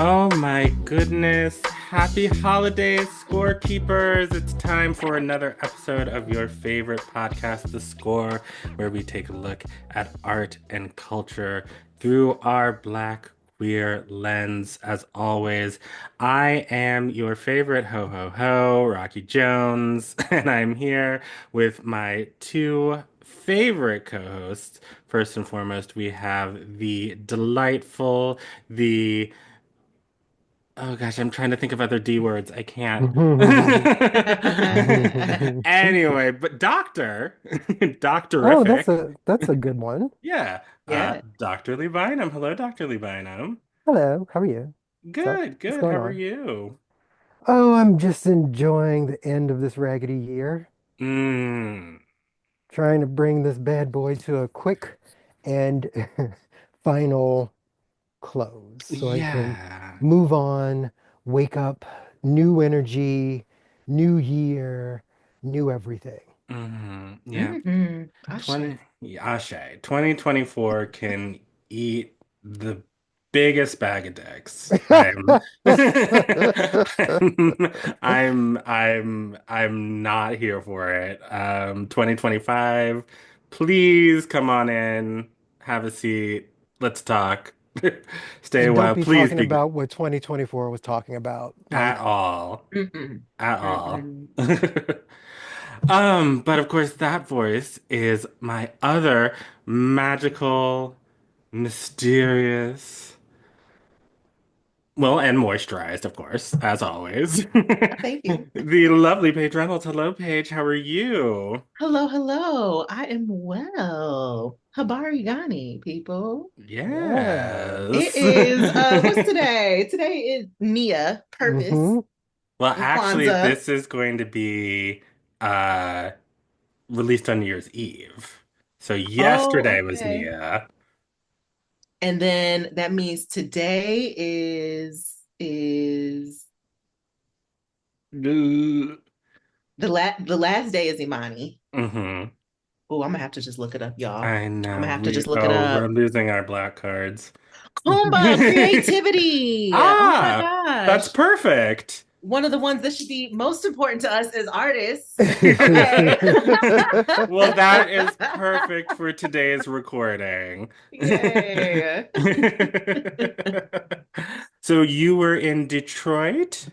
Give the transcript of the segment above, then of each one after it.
Oh my goodness. Happy holidays, Scorekeepers. It's time for another episode of your favorite podcast, The Score, where we take a look at art and culture through our Black queer lens. As always, I am your favorite ho ho ho, Rocky Jones, and I'm here with my two favorite co-hosts. First and foremost, we have the delightful, the Oh gosh, I'm trying to think of other D words. I can't. Anyway, but doctor, Oh, doctorific. that's a good one. Yeah. Yeah. Dr. Lee Bynum. Hello, Dr. Lee Bynum. Hello, how are you? Good, What's good. going How are on? you? Oh, I'm just enjoying the end of this raggedy year, Mm. trying to bring this bad boy to a quick and final close so I can Yeah. move on, wake up, new energy, new year, new everything. Yeah. Mm-hmm. Ashe. 20 Ashe. 2024 can eat the biggest bag of dicks. I'm not here for it. 2025, please come on in, have a seat, let's talk. Stay a And don't while, be please talking be good. about what 2024 was talking about. At Like, all. Mm-mm. At all. Mm-mm. But of course, that voice is my other magical, mysterious, well, and moisturized, of course, as always. Thank you. The lovely Paige Reynolds. Hello, Paige. How are you? Hello, hello. I am well. Habari Gani, people. It Yes. is what's today? Today is Nia, purpose, mm-hmm. Well, and actually, Kwanzaa. this is going to be uh released on New Year's Eve. So Oh, yesterday was okay. Nia. And then that means today is the last day is Imani. Mm-hmm. Oh, I'm gonna have to just look it up, y'all. I I'm know. gonna have to just look it We're up. losing our black cards. Kumba, creativity. Oh my Ah, that's gosh. perfect. One of the ones that should be most important to us as artists. Okay. Well, that is perfect for today's recording. Yay. So you were in Detroit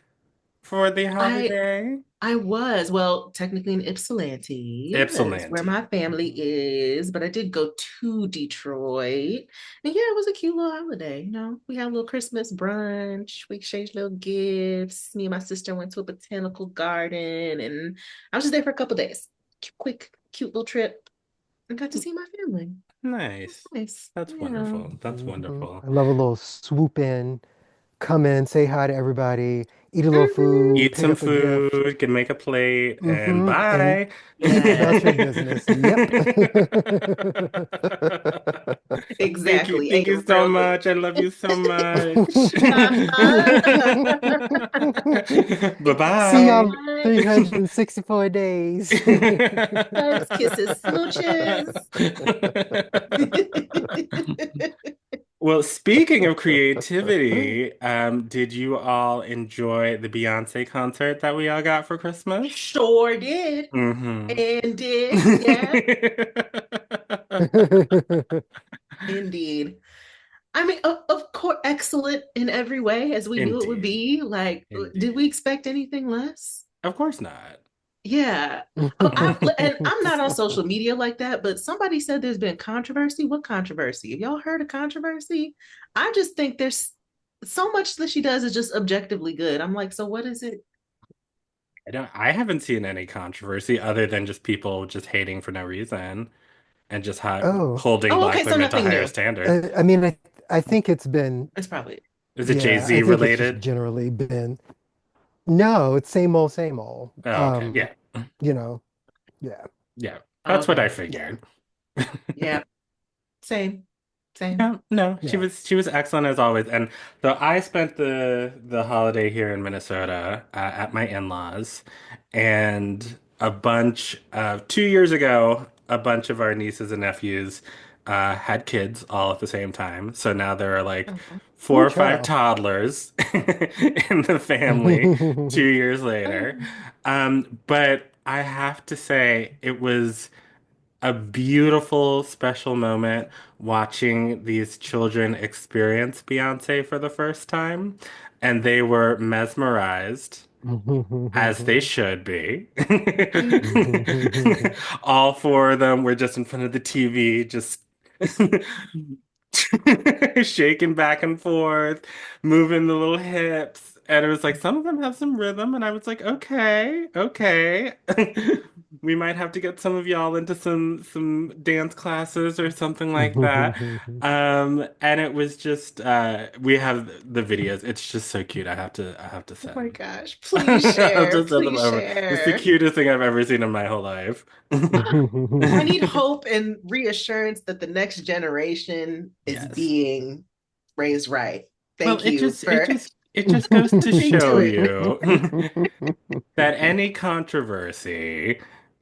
for the I holiday? I was, well, technically in Ypsilanti. That is where Ypsilanti. my family is, but I did go to Detroit. And yeah, it was a cute little holiday. We had a little Christmas brunch. We exchanged little gifts. Me and my sister went to a botanical garden, and I was just there for a couple days. Quick, cute little trip. And got to see my family. Nice. Nice. That's Yeah. wonderful. That's Mhm. wonderful. I love a little swoop in, come in, say hi to everybody, eat a little Mhm. food, Eat pick some up a gift, food, can make a plate, and hmm and bye. be Yeah. about your business. Yep. Exactly. Thank Ate you so real good. much. I love you so much. Uh-huh. See Bye-bye. y'all Bye. 364 days. Hugs, kisses, smooches. Well, speaking of creativity, did you all enjoy the Beyonce concert that we all got for Christmas? Sure did. Mm-hmm. And did. Yeah, indeed. I mean, of course, excellent in every way, as we knew it would Indeed. be. Like, did we Indeed. expect anything less? Of course not. Yeah. And I'm not on social media like that, but somebody said there's been controversy. What controversy? Have y'all heard of controversy? I just think there's so much that she does is just objectively good. I'm like, so what is it? I haven't seen any controversy other than just people just hating for no reason and just Oh, holding Oh, black okay, so women to nothing higher new. standards. I mean, I think it's been, It's probably Is it yeah, I Jay-Z think it's just related? generally been, no, it's same old, same old. Oh, okay. Yeah. You know, yeah. Yeah. That's what I okay. Yeah. figured. Yeah, same, same. No, no, Yeah. she was excellent as always. And so I spent the holiday here in Minnesota at my in-laws, and 2 years ago, a bunch of our nieces and nephews had kids all at the same time. So now there are like Oh. four Ooh, or five child. toddlers in the family 2 years later. Oh. But I have to say, it was a beautiful, special moment watching these children experience Beyonce for the first time. And they were mesmerized, as they should be. All four of them were just in front of the TV, just shaking back and forth, moving the little hips. And it was like some of them have some rhythm, and I was like, okay, okay. We might have to get some of y'all into some dance classes or something like that. And it was just we have the videos. It's just so cute. I have to Oh my send. gosh. Please I have share. to send them Please over. It's the share. cutest thing I've ever seen in my whole life. I need hope and reassurance that the next generation is Yes. being raised right. Well, Thank it you just it for just it just goes to speak to show it. you that any controversy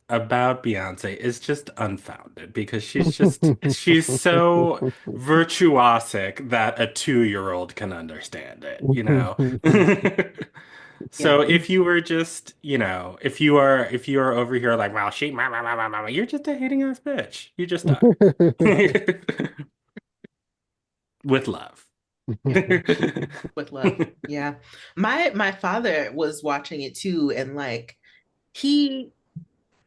about Beyonce is just unfounded because she's so virtuosic that a 2-year-old can understand it, you know? Yeah. So if you were just, if you are over here like, well, you're just a hating ass bitch. You just are. With love. Yeah. With love. Yeah. My father was watching it too, and like he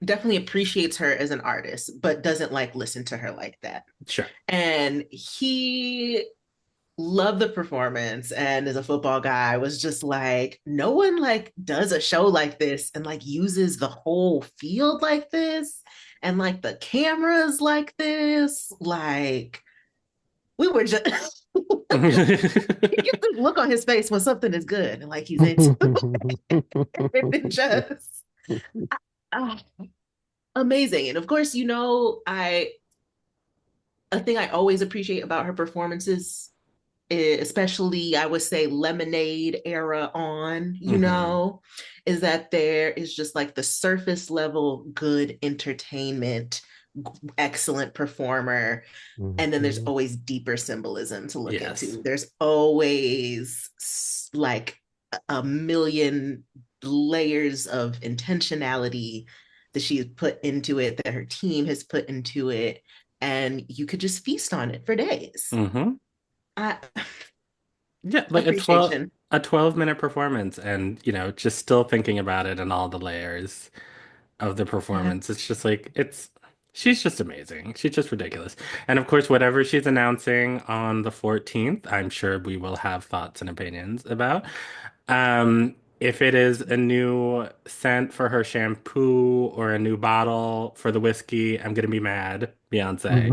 definitely appreciates her as an artist, but doesn't like listen to her like that. Sure. And he loved the performance, and as a football guy was just like, no one like does a show like this and like uses the whole field like this and like the cameras like this. Like we were just you get the look on his face when something is good and like he's into it. And just uh, amazing. And of course, I a thing I always appreciate about her performances, especially I would say Lemonade era on, Hmm. is that there is just like the surface level good entertainment, excellent performer, and then there's always deeper symbolism to look Yes. into. There's always like a million layers of intentionality that she has put into it, that her team has put into it, and you could just feast on it for days. Hmm. I, Yeah, like appreciation. a 12-minute performance and, just still thinking about it and all the layers of the Yeah. performance. It's just like she's just amazing. She's just ridiculous. And of course, whatever she's announcing on the 14th, I'm sure we will have thoughts and opinions about. If it is a new scent for her shampoo or a new bottle for the whiskey, I'm gonna be mad, Beyonce.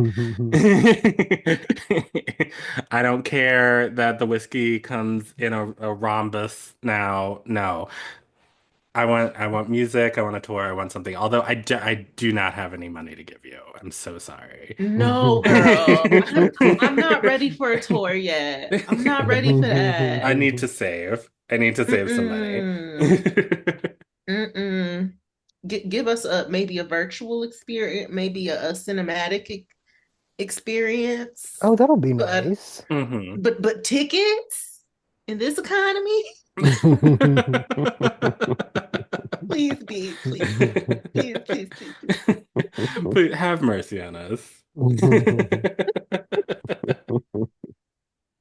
I don't care that the whiskey comes in a rhombus now. No. I want music, I want a tour, I want something. Although I do not have any money to give you. I'm so sorry. No, girl. I'm not ready for a tour yet. I'm not ready for I that. need to save. I need to save some money. Mm-mm. Mm-mm. Give us maybe a virtual experience, maybe a cinematic experience. Oh, that'll be But nice. Hmm. but tickets in this economy, please be, please, please, please, please, please. Please have mercy on us.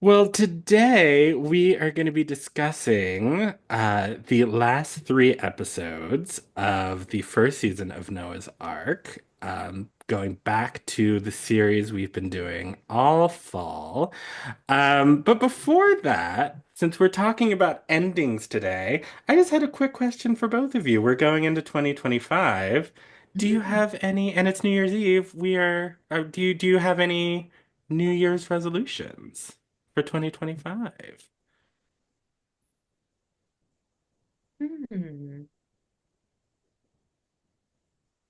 Well, today we are going to be discussing the last three episodes of the first season of Noah's Ark, going back to the series we've been doing all fall. But before that, since we're talking about endings today, I just had a quick question for both of you. We're going into 2025. Do you Mm. have any, and it's New Year's Eve, do you have any New Year's resolutions for 2025? Hmm.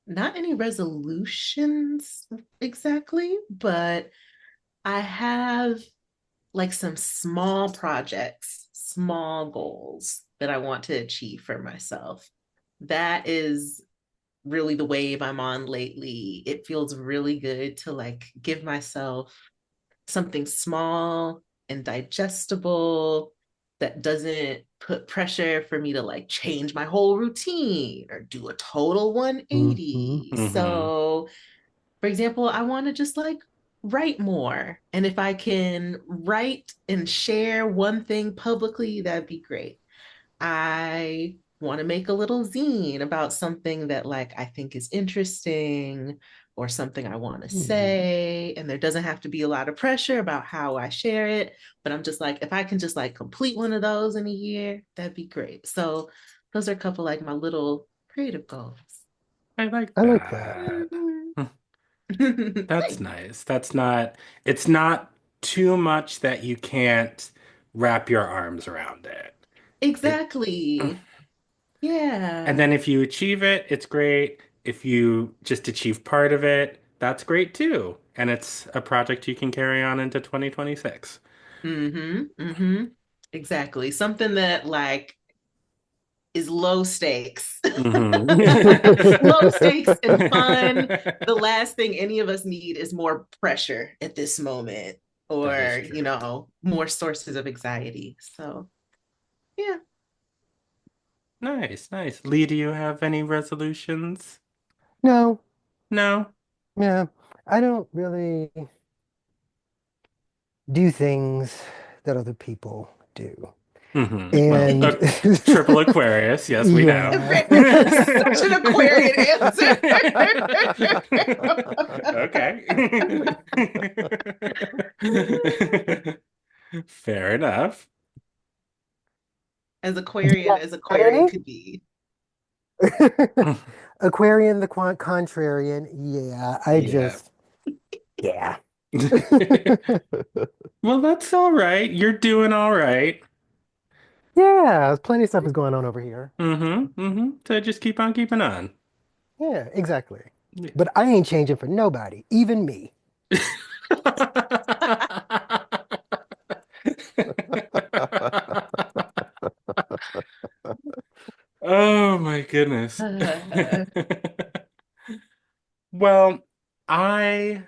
Not any resolutions exactly, but I have like some small projects, small goals that I want to achieve for myself. That is really the wave I'm on lately. It feels really good to like give myself something small and digestible that doesn't put pressure for me to like change my whole routine or do a total Hmm. 180. Mm-hmm. So, for example, I want to just like write more. And if I can write and share one thing publicly, that'd be great. I want to make a little zine about something that like I think is interesting or something I want to say. And there doesn't have to be a lot of pressure about how I share it. But I'm just like, if I can just like complete one of those in a year, that'd be great. So those are a couple like my little creative goals. I like I like that. that. That's Thanks. nice. It's not too much that you can't wrap your arms around it. It, Exactly. and Yeah. then if you achieve it, it's great. If you just achieve part of it, that's great too. And it's a project you can carry on into 2026. Mm-hmm. Mm-hmm. Exactly. Something that like is low stakes. Hmm. Low stakes and fun. The last thing any of us need is more pressure at this moment That is or, true. more sources of anxiety. So, yeah. Nice, nice. Lee, do you have any resolutions? No, No? yeah, I don't really do things that other people do. Well, And a triple Aquarius, yes, we know. yeah. Such an Aquarian answer. Okay. Fair enough. As Do you Aquarian have as Aquarian any? could be. Aquarian, the contrarian. Yeah, I Yeah. just, yeah. Well, that's all right. You're doing all right. Yeah, plenty of stuff is going on over here. So just keep on keeping on. Yeah, exactly. Yeah. But I ain't changing for nobody, even me. Oh my goodness. Well, I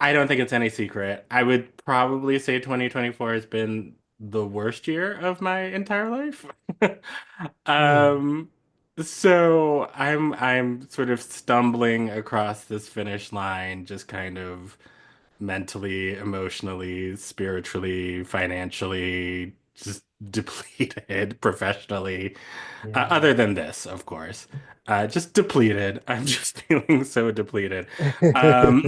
I don't think it's any secret. I would probably say 2024 has been the worst year of my entire life. Mm, Um, so I'm sort of stumbling across this finish line, just kind of mentally, emotionally, spiritually, financially, just depleted professionally. yeah. Other than this, of course, just depleted. I'm just feeling so depleted. Um,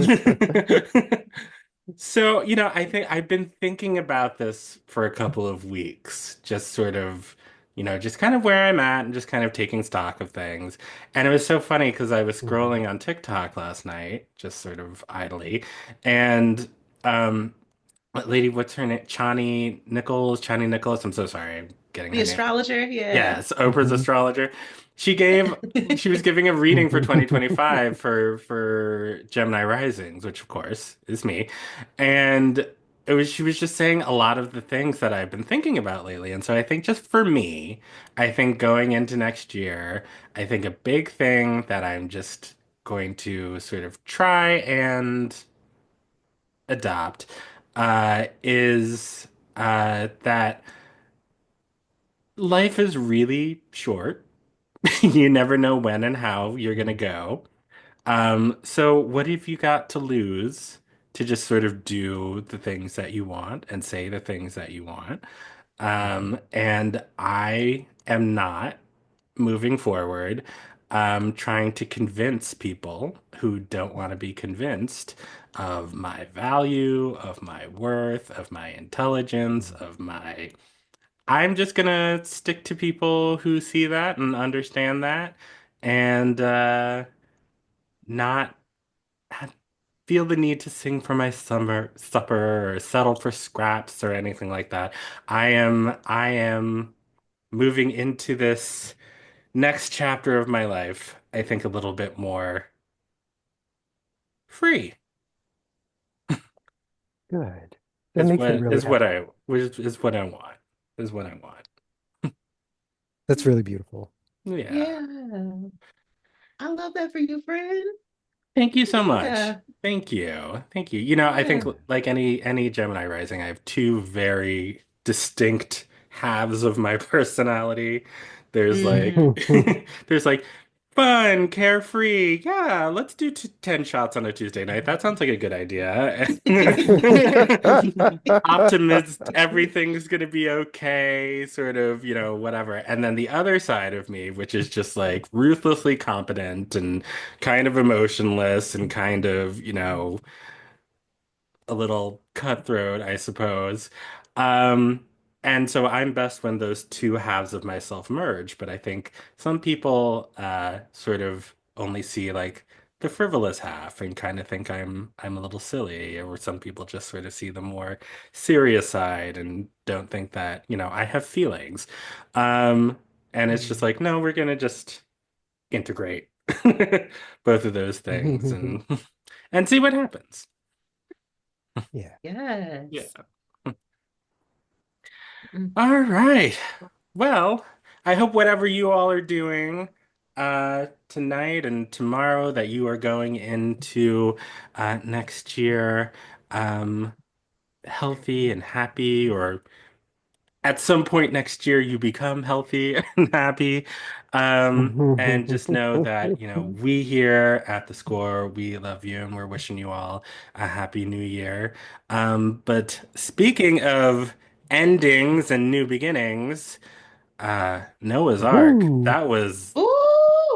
so, I think I've been thinking about this for a couple of weeks, just sort of, just kind of where I'm at and just kind of taking stock of things. And it was so funny because I was Mhm. scrolling on TikTok last night, just sort of idly, and um, what lady, what's her name? Chani Nicholas. I'm so sorry, I'm getting The her name. astrologer, yeah. Yes, Oprah's Mhm. astrologer. She gave she was giving a reading for 2025 for Gemini risings, which of course is me. And she was just saying a lot of the things that I've been thinking about lately. And so I think just for me, I think going into next year, I think a big thing that I'm just going to sort of try and adopt is that life is really short. You never know when and how you're gonna go. So what have you got to lose to just sort of do the things that you want and say the things that you want? And I am not moving forward, trying to convince people who don't want to be convinced of my value, of my worth, of my intelligence, of my I'm just gonna stick to people who see that and understand that and not feel the need to sing for my summer supper or settle for scraps or anything like that. I am moving into this next chapter of my life, I think a little bit more free Good. That makes me really happy. is what I want. Is what I want. That's really beautiful. Yeah. Yeah. I love that for you, friend. Thank you so much. Yeah. Thank you. Thank you. You know, I think Yeah. like any Gemini rising, I have two very distinct halves of my personality. There's like Mm. there's like fun, carefree. Yeah, let's do t 10 shots on a Tuesday night. That sounds like a good idea. Optimist, everything's gonna be okay, sort of, whatever. And then the other side of me, which is just like ruthlessly competent and kind of emotionless and kind of, a little cutthroat, I suppose. Um, and so I'm best when those two halves of myself merge, but I think some people sort of only see like the frivolous half and kind of think I'm a little silly, or some people just sort of see the more serious side and don't think that, I have feelings. And it's just like, no, we're gonna just integrate both of those things and see what happens. Yeah. Yeah. Yes. Mm. All right. Well, I hope whatever you all are doing tonight and tomorrow that you are going into next year um healthy and happy, or at some point next year you become healthy and happy. And just know that, we here at the Score, we love you and we're wishing you all a happy new year. But speaking of endings and new beginnings, Noah's Ark, Woo. that was Ooh.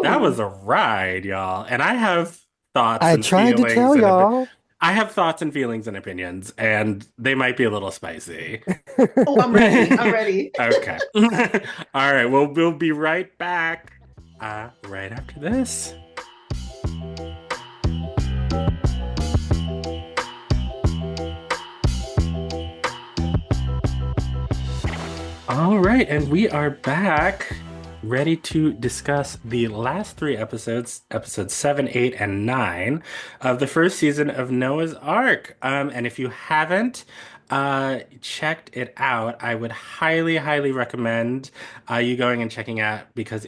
a ride, y'all. And I have thoughts I and tried to feelings tell y'all. I have thoughts and feelings and opinions, and they might be a little spicy. Oh, I'm ready. I'm ready. Okay. All right. Well, we'll be right back. Right after this. All right, and we are back, ready to discuss the last three episodes 7, 8, and 9 of the first season of Noah's Ark. And if you haven't checked it out, I would highly, highly recommend you going and checking out, because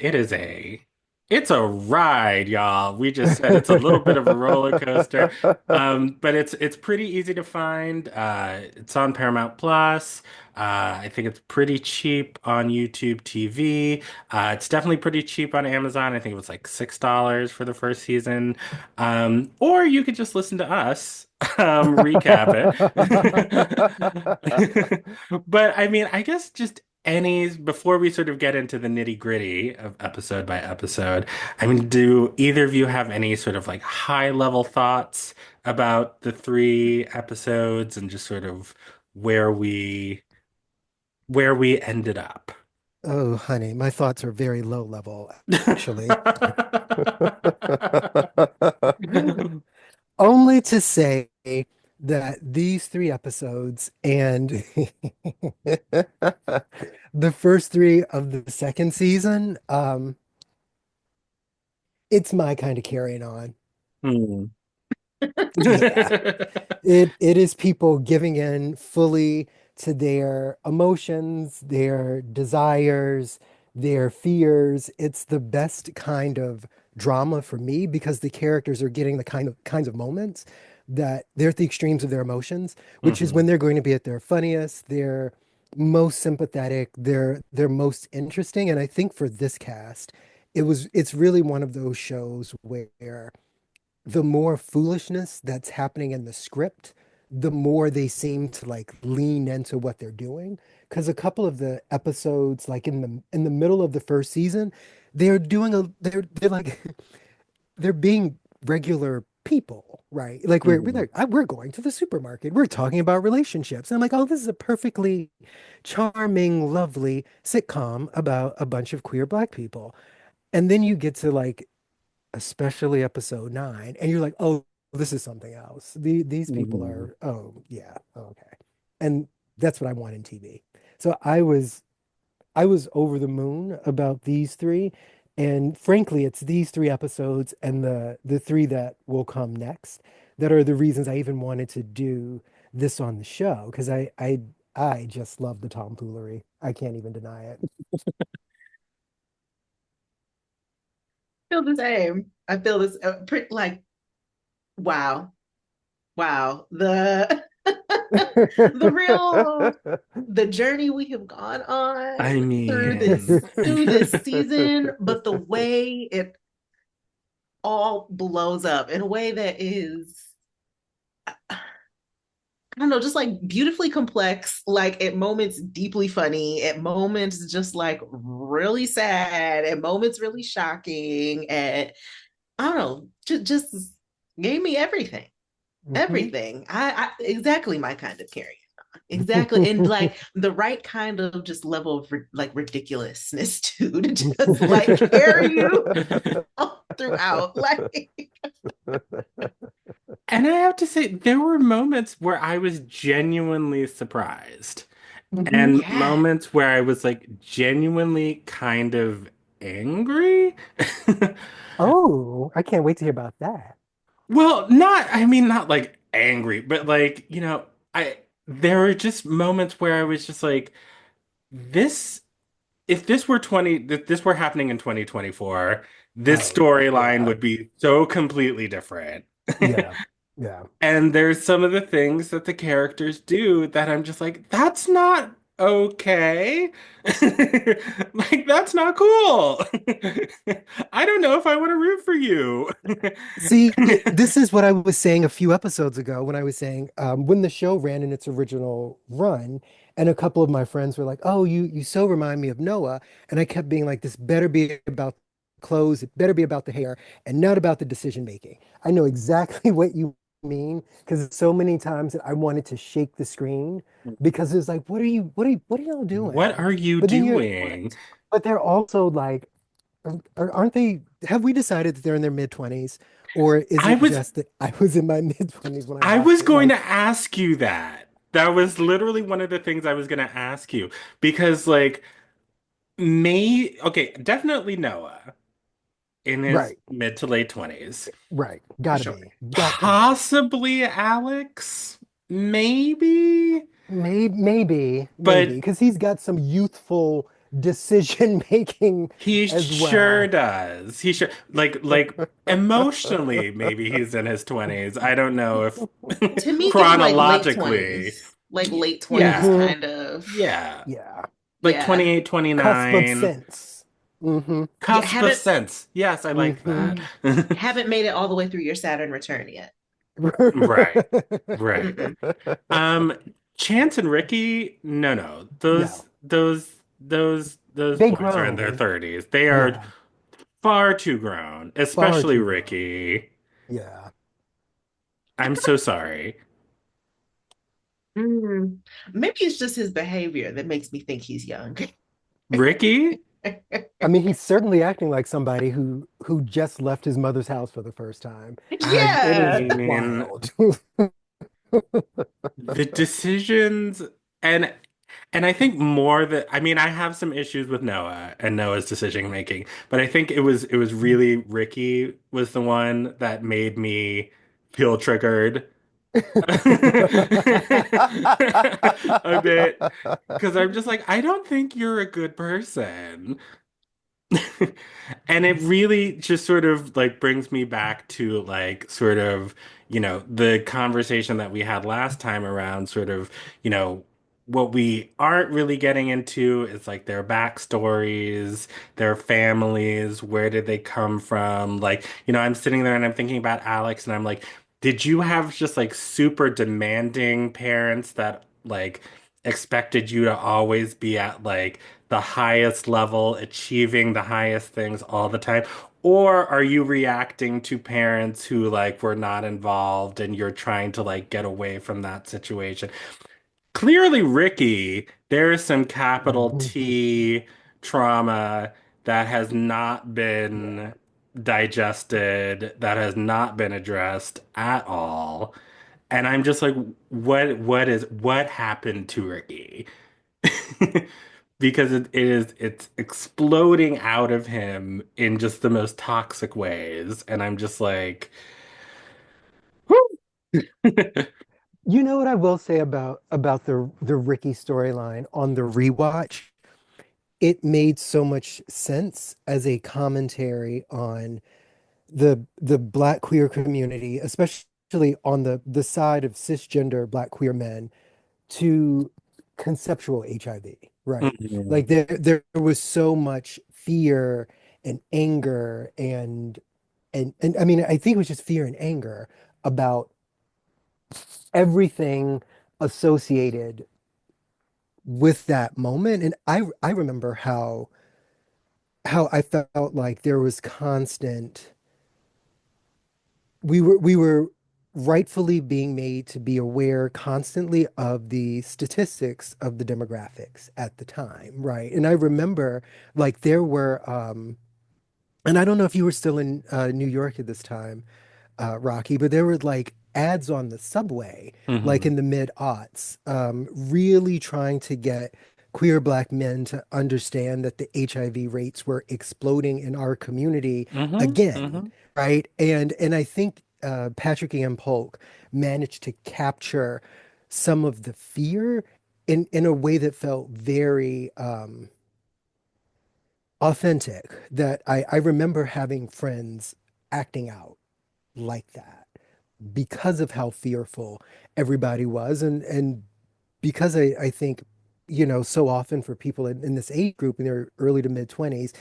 it's a ride, y'all. We just said it's a little bit of a roller coaster. But it's pretty easy to find. It's on Paramount Plus. I think it's pretty cheap on YouTube TV. It's definitely pretty cheap on Amazon. I think it was like $6 for the first season. Or you could just listen to us recap it. But I mean, I guess just before we sort of get into the nitty-gritty of episode by episode, I mean, do either of you have any sort of like high level thoughts about the three episodes and just sort of where we where we ended up? Oh, honey, my thoughts are very low level, actually. Only to say that these three episodes and the first three of the second season, it's my kind of carrying on. Hmm. Yeah. It is people giving in fully to their emotions, their desires, their fears. It's the best kind of drama for me because the characters are getting the kinds of moments that they're at the extremes of their emotions, which is Hmm. when they're going to be at their funniest, they're most sympathetic, they're most interesting. And I think for this cast, it's really one of those shows where the more foolishness that's happening in the script, the more they seem to like lean into what they're doing. Because a couple of the episodes, like in the middle of the first season, they're like they're being regular people, right? Like we're Hmm. like we're going to the supermarket, we're talking about relationships, and I'm like, oh, this is a perfectly charming, lovely sitcom about a bunch of queer black people. And then you get to like especially episode 9, and you're like, oh, this is something else. These people Hmm. are, oh yeah, okay. And that's what I want in TV. So I was over the moon about these three. And frankly, it's these three episodes and the three that will come next that are the reasons I even wanted to do this on the show. Because I just love the tomfoolery. I can't even deny it. feel the same. I feel this like wow, wow. The the real the journey we have gone I on mean, through this season, but the way it all blows up in a way that is I don't know, just like beautifully complex, like at moments deeply funny, at moments just like really sad, at moments really shocking, and I don't know, just gave me everything, Mhm. everything. I exactly my kind of carry. Exactly. And like the right kind of just level of like ridiculousness too, to just like carry you all throughout. Like, and I have to say, there were moments where I was genuinely surprised, Mhm. and yeah. moments where I was like genuinely kind of angry. Oh, I can't wait to hear about that. Well, not, I mean, not like angry, but like, there were just moments where I was just like, this, if this were if this were happening in 2024, this Oh, storyline yeah. would be so completely different. Yeah. Yeah. And there's some of the things that the characters do that I'm just like, that's not okay. Like, that's not cool. I don't know if I want to root for you. See, this is what I was saying a few episodes ago when I was saying when the show ran in its original run, and a couple of my friends were like, "Oh, you so remind me of Noah," and I kept being like, "This better be about clothes, it better be about the hair, and not about the decision making." I know exactly what you mean because so many times that I wanted to shake the screen because it's like, what are y'all What doing? are you But then you're, doing? but they're also like aren't they? Have we decided that they're in their mid-20s, or is I it was just that I was in my mid-20s when I I watched was it? going Like, to ask you that. That was literally one of the things I was going to ask you because like okay, definitely Noah in his right, mid to late 20s. right, For gotta sure. be, got to be. Possibly Alex, maybe, Maybe, but because he's got some youthful decision making he as sure well. does. He sure like emotionally maybe he's in his 20s. I don't know if To me, giving like late chronologically. 20s, like late 20s Yeah. Hmm. kind of. Yeah. Yeah, Like Yeah. 28, cusp of 29. sense. Hmm. Yeah. Cusp of sense. Yes, I like Hmm. that. Mm, haven't made it all the way through your Saturn return yet. Right. Right. Mm-mm. Um, Chance and Ricky, no. No, Those they boys are in their grown. 30s. They are Yeah, far too grown, far especially too grown. Ricky. Yeah. I'm so sorry. Mm. Maybe it's just his behavior that makes me think he's young. Ricky? I mean, he's certainly acting like somebody who just left his mother's house for the first time. I It is Yeah. mean, wild. the decisions and and I think more that I mean I have some issues with Noah and Noah's decision making, but I think it was really Ricky was the one that made me feel triggered a bit because I'm just like I don't think you're a good person. And it really just sort of like brings me back to like sort of, the conversation that we had last time around sort of, what we aren't really getting into is like their backstories, their families, where did they come from? Like, I'm sitting there and I'm thinking about Alex and I'm like, did you have just like super demanding parents that like expected you to always be at like the highest level, achieving the highest things all the time? Or are you reacting to parents who like were not involved and you're trying to like get away from that situation? Clearly, Ricky, there is some capital T trauma that has not Yeah. been digested, that has not been addressed at all. And I'm just like, what happened to Ricky? Because it's exploding out of him in just the most toxic ways. And I'm just like, You know what I will say about the Ricky storyline on the rewatch? it made so much sense as a commentary on the Black queer community, especially on the side of cisgender Black queer men, to conceptual HIV, right? Mhm. Like there was so much fear and anger and I mean I think it was just fear and anger about everything associated with that moment. And I remember how I felt like there was constant we were rightfully being made to be aware constantly of the statistics of the demographics at the time, right? And I remember like there were and I don't know if you were still in New York at this time, Rocky, but there were like ads on the subway, like Mhm. in the mid-aughts, really trying to get queer Black men to understand that the HIV rates were exploding in our community Mhm. again, Mhm. right? And I think Patrick Ian Polk managed to capture some of the fear in a way that felt very authentic. That I remember having friends acting out like that because of how fearful everybody was and because I think so often for people in this age group in their early to mid 20s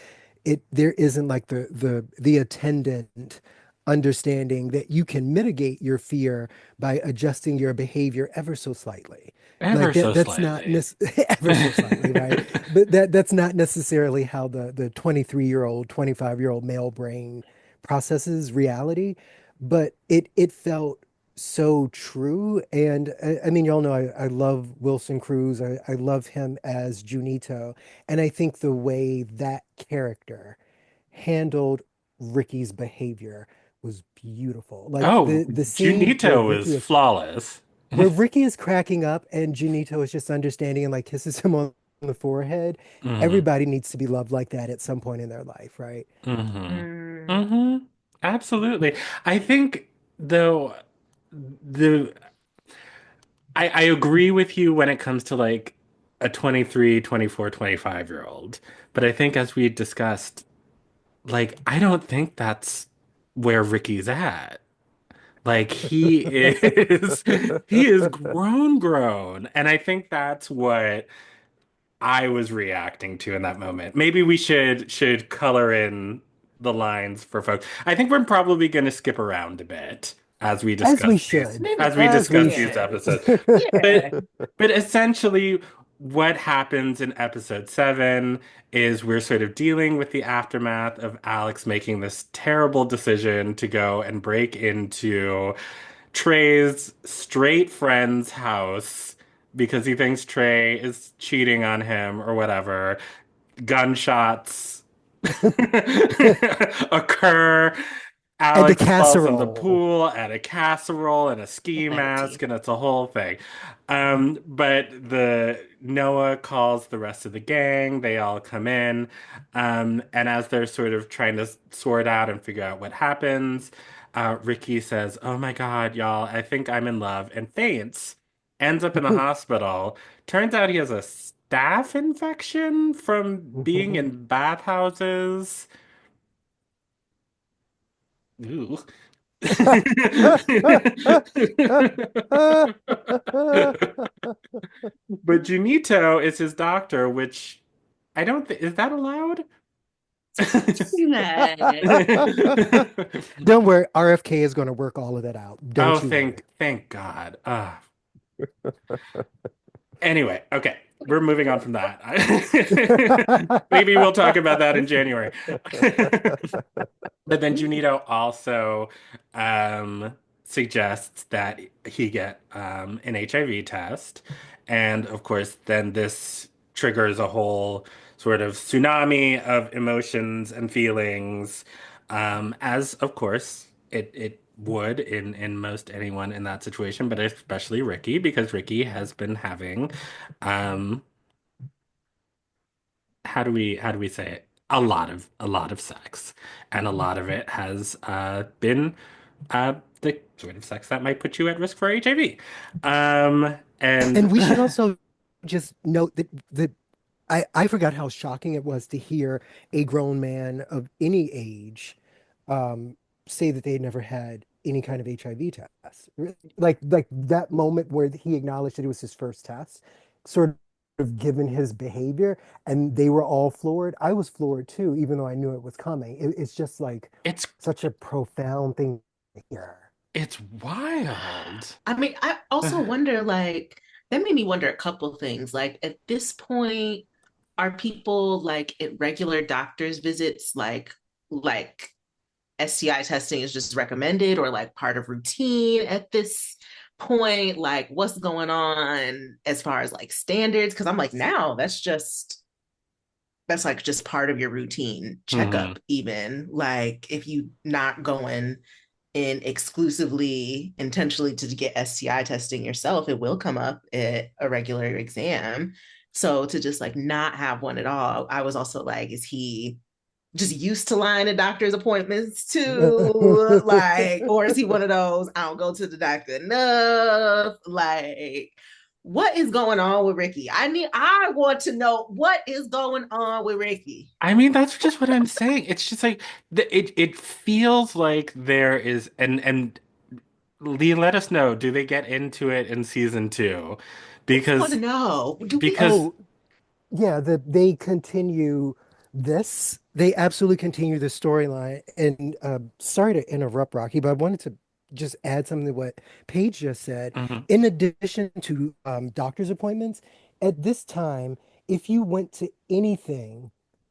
there isn't like the attendant understanding that you can mitigate your fear by adjusting your behavior ever so slightly. Ever Like so that's not slightly. ever so slightly, right? But that's not necessarily how the 23-year-old, 25-year-old male brain processes reality. But it felt so true. And I mean, y'all know I love Wilson Cruz. I love him as Junito. And I think the way that character handled Ricky's behavior was beautiful. Like Oh, the scene Junito was flawless. where Ricky is cracking up and Junito is just understanding and like kisses him on the forehead. Mm. Everybody needs to be loved like that at some point in their life, right? Mhm. Mm. Mhm. Absolutely. I think though the I agree with you when it comes to like a 23, 24, 25 year old. But I think as we discussed, like I don't think that's where Ricky's at. Like he is grown. And I think that's what I was reacting to in that moment. Maybe we should color in the lines for folks. I think we're probably going to skip around a bit As we should. Maybe, as we As we discuss yeah, these should. episodes. yeah. But but essentially what happens in episode 7 is we're sort of dealing with the aftermath of Alex making this terrible decision to go and break into Trey's straight friend's house because he thinks Trey is cheating on him or whatever. Gunshots occur. And the Alex falls in the casserole. pool at a casserole and a The ski mask, bounty. and it's a whole thing. But the Noah calls the rest of the gang. They all come in, and as they're sort of trying to sort out and figure out what happens, Ricky says, "Oh my God, y'all! I think I'm in love," and faints. Ends up in the hospital. Turns out he has a staph infection from being in bathhouses. Ooh. But Junito is his doctor, which I don't think is that allowed? That. Don't worry, RFK is going to work all of that out. Oh, Don't you worry. thank God. Anyway, okay, we're moving on from that. Maybe we'll talk about that in January. But then Junito also suggests that he get an HIV test. And of course, then this triggers a whole sort of tsunami of emotions and feelings, as of course it would in most anyone in that situation, but especially Ricky, because Ricky has been having um, how do we say it? A lot of sex, and a lot of it has been the sort of sex that might put you at risk for HIV. And And we should also just note that I forgot how shocking it was to hear a grown man of any age um, say that they had never had any kind of HIV test. Like that moment where he acknowledged that it was his first test, sort of given his behavior, and they were all floored. I was floored too, even though I knew it was coming. It's just like It's such a profound thing to hear. it's wild. I mean, I also wonder, like, that made me wonder a couple things. Like, at this point, are people like at regular doctor's visits, like STI testing is just recommended or like part of routine at this point? Like, what's going on as far as like standards? Because I'm like, now that's like just part of your routine Hmm. checkup, even like if you not going in exclusively intentionally to get STI testing yourself, it will come up at a regular exam. So to just like not have one at all, I was also like, is he just used to lying at doctor's appointments too? Like, or is he one of those, I don't go to the doctor enough? Like, what is going on with Ricky? I want to know what is going on with Ricky. I mean, that's just what I'm saying. It's just like it feels like there is and Lee, let us know. Do they get into it in season two? I just want to Because know. Do we because Oh, yeah, they continue this. They absolutely continue the storyline. And sorry to interrupt, Rocky, but I wanted to just add something to what Paige just said. Mhm, In addition to doctor's appointments, at this time, if you went to anything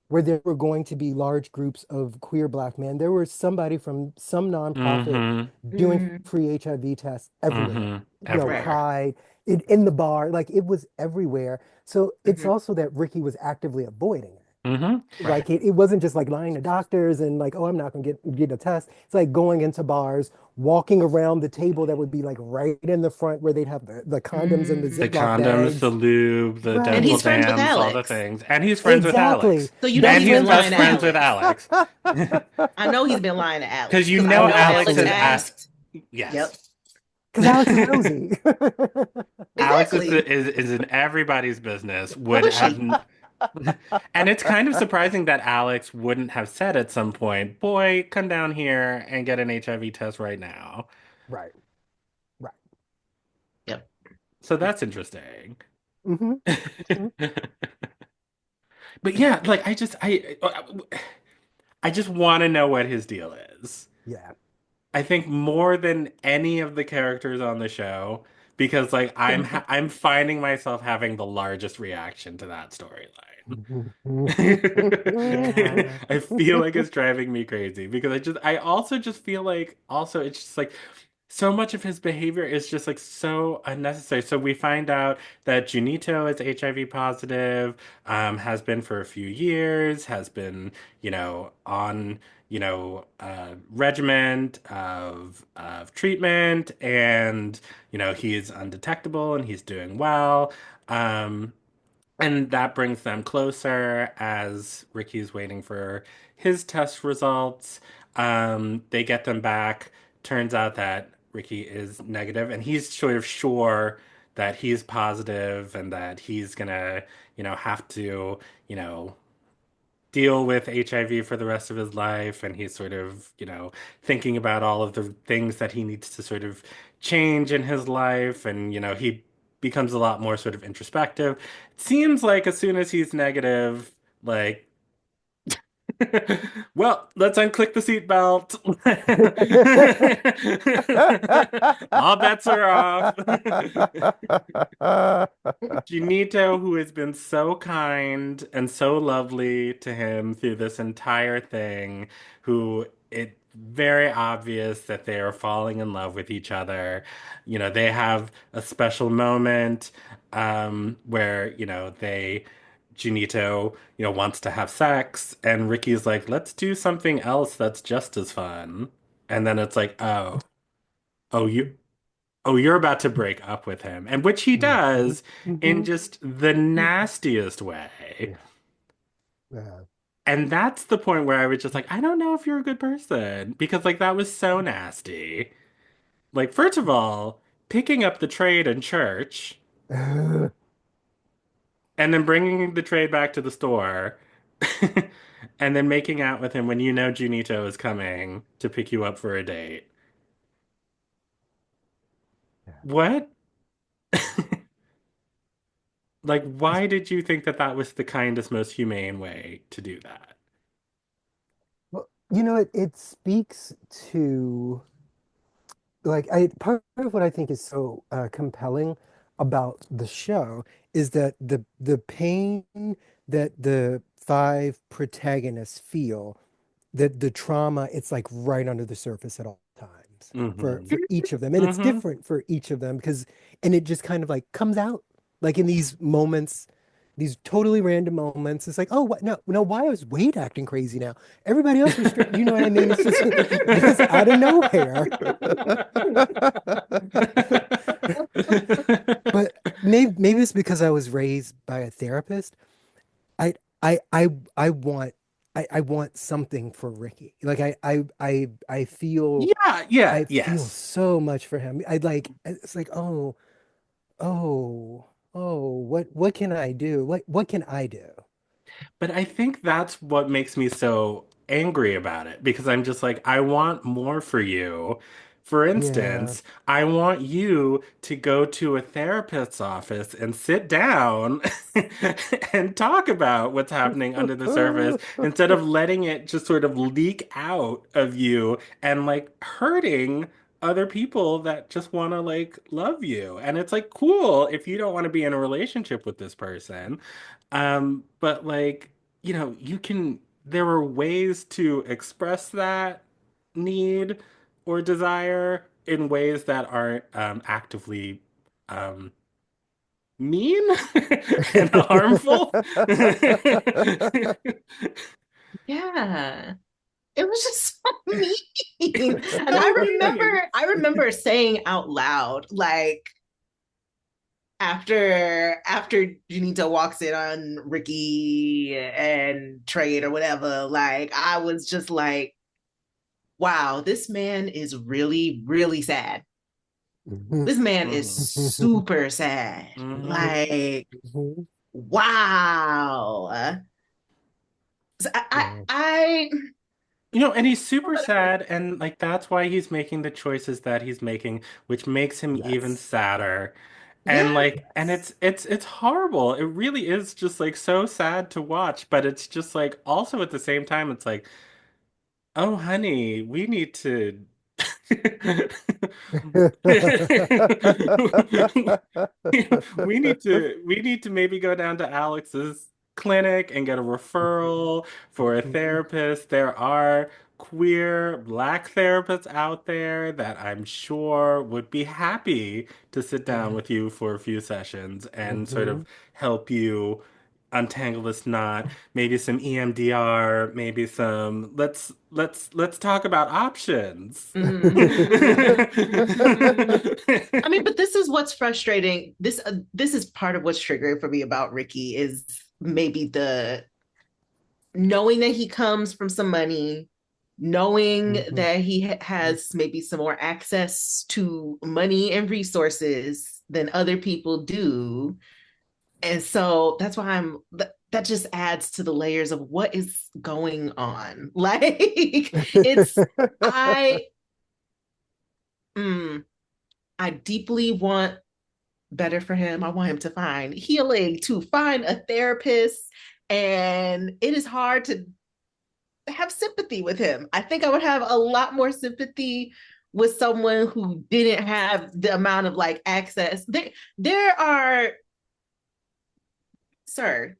where there were going to be large groups of queer black men, there was somebody from some nonprofit mhm, doing mm, free HIV tests everywhere. everywhere. right. Pride, in the bar, like it was everywhere. So it's Hmm. also that Ricky was actively avoiding it. Right. Like it wasn't just like lying to doctors and like, oh, I'm not gonna get a test. It's like going into bars, walking around the table that would be like right in the front where they'd have the condoms and the Hmm. The Ziploc condoms, the bags. lube, the And dental Right. he's friends with dams, all the Alex. things. And he's friends with Exactly. Alex. So you know And Best he's he's been friends with lying best to friends with Alex. Alex. I know he's been lying to Because Alex you because I know know Alex Alex is exactly. at asked. yes. Yep, Because Alex is nosy. Alex exactly. is in everybody's business, So would is have she. and it's kind of surprising that Alex wouldn't have said at some point, "Boy, come down here and get an HIV test right now." Right. Right. Yep. So that's interesting. Hmm. Hmm. But yeah, like I just want to know what his deal is. Yeah. I think more than any of the characters on the show because like I'm finding myself having the largest reaction to that storyline. I feel like it's driving me crazy because I also just feel like also it's just like so much of his behavior is just like so unnecessary. So we find out that Junito is HIV positive, has been for a few years, has been, on, regimen of treatment, and, he's undetectable and he's doing well. Um, and that brings them closer as Ricky's waiting for his test results. They get them back. Turns out that Ricky is negative, and he's sort of sure that he's positive and that he's gonna, have to, you know, deal with HIV for the rest of his life, and he's sort of, thinking about all of the things that he needs to sort of change in his life, and he becomes a lot more sort of introspective. It seems like as soon as he's negative, like, well, let's unclick the seatbelt. All bets are off. Junito, who has been so kind and so lovely to him through this entire thing, who it's very obvious that they are falling in love with each other. They have a special moment where, Junito, wants to have sex, and Ricky's like, let's do something else that's just as fun. And then it's like, oh, you're about to break up with him. And which he Mhm. does in Mhm. just the nastiest way. Yeah. Yeah. And that's the point where I was just like, I don't know if you're a good person because like that was so nasty. Like, first of all, picking up the trade in church and then bringing the tray back to the store, and then making out with him when you know Junito is coming to pick you up for a date. What? Like, why did you think that that was the kindest, most humane way to do that? Well, it speaks to like I part of what I think is so compelling about the show is that the pain that the five protagonists feel, that the trauma, it's like right under the surface at all times Mm-hmm. for each of them, and it's Mm-hmm. different for each of them because, and it just kind of like comes out like in these moments, these totally random moments. It's like, oh, what? No, no, why is Wade acting crazy now? Everybody else was straight. You know what I mean? It's just out of nowhere. But maybe it's because I was raised by a therapist. I I I I want I want something for Ricky. Like Yeah, yeah, I feel yes. so much for him. I like it's like, oh, what can I do? What can I do? But I think that's what makes me so angry about it because I'm just like, I want more for you. For Yeah. instance, I want you to go to a therapist's office and sit down and talk about what's happening under the surface instead of letting it just sort of leak out of you and like hurting other people that just want to like love you. And it's like cool if you don't want to be in a relationship with this person. But like, you can, there are ways to express that need or desire in ways that aren't actively um, mean and harmful. Yeah. It was just so mean. It's And so mean. I remember saying out loud, like after Janita walks in on Ricky and Trade or whatever, like I was just like, wow, this man is really, really sad. This man is Hmm. super sad. Hmm. Like, wow. So Yeah. And he's super sad, and like that's why he's making the choices that he's making, which makes him even Yes. sadder. And yeah. like, and Yes. it's horrible. It really is just like so sad to watch, but it's just like also at the same time, it's like, oh honey, we need to we need to maybe go down to Alex's clinic and get a referral for a therapist. There are queer black therapists out there that I'm sure would be happy to sit down with you for a few sessions and sort of Mhm. help you untangle this knot, maybe some EMDR, maybe some let's talk about options. Mhm. I mean, but this is what's frustrating. This is part of what's triggering for me about Ricky is maybe the knowing that he comes from some money, knowing Mhm. that he has maybe some more access to money and resources than other people do. And so that's why that just adds to the layers of what is going on. Like it's I mm, I deeply want better for him. I want him to find healing, to find a therapist. And it is hard to have sympathy with him. I think I would have a lot more sympathy with someone who didn't have the amount of like access. There are, sir,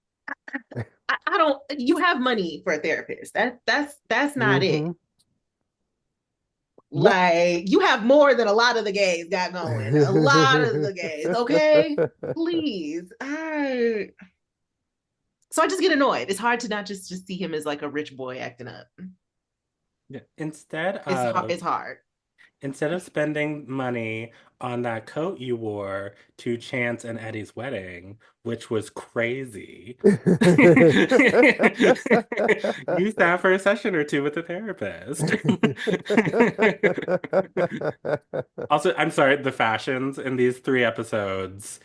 I don't. You have money for a therapist. That's not it. Mhm. Yep. Like you have more than a lot of the gays got going. A lot of the gays, okay? Please. So I just get annoyed. It's hard to not just see him as like a rich boy acting up. Yeah. Instead It's hard. of It's hard. instead of spending money on that coat you wore to Chance and Eddie's wedding, which was crazy, use that for a session or two with a therapist. Also, I'm sorry, the fashions in these three episodes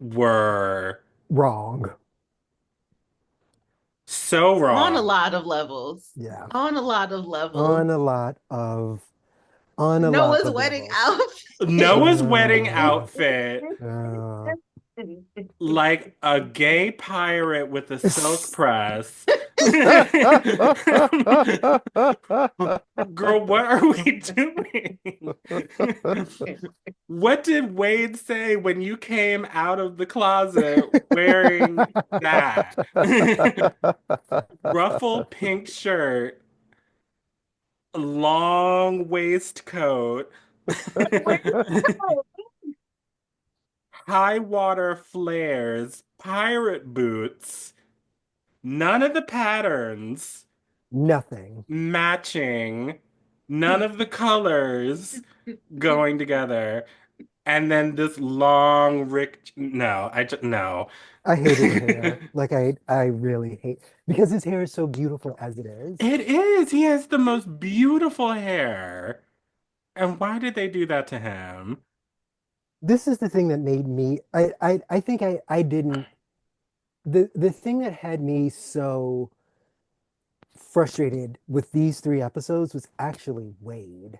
were Wrong. So On a wrong. lot of levels. Yeah. On a lot of levels. On a lot of on a lot Noah's of wedding levels. outfit. Noah's wedding Uh, outfit, uh. like a gay pirate with a silk press. Girl, what are we doing? What did Wade say when you came out of the closet wearing that? Ruffle pink shirt, long waistcoat, high water flares, pirate boots, none of the patterns Nothing. matching, none of the colors going together. And then this long Rick, no, I just, no. I hated the hair. Like I really hate because his hair is so beautiful as it is. It is. He has the most beautiful hair. And why did they do that to him? This is the thing that made me I think I didn't the thing that had me so frustrated with these three episodes was actually Wade.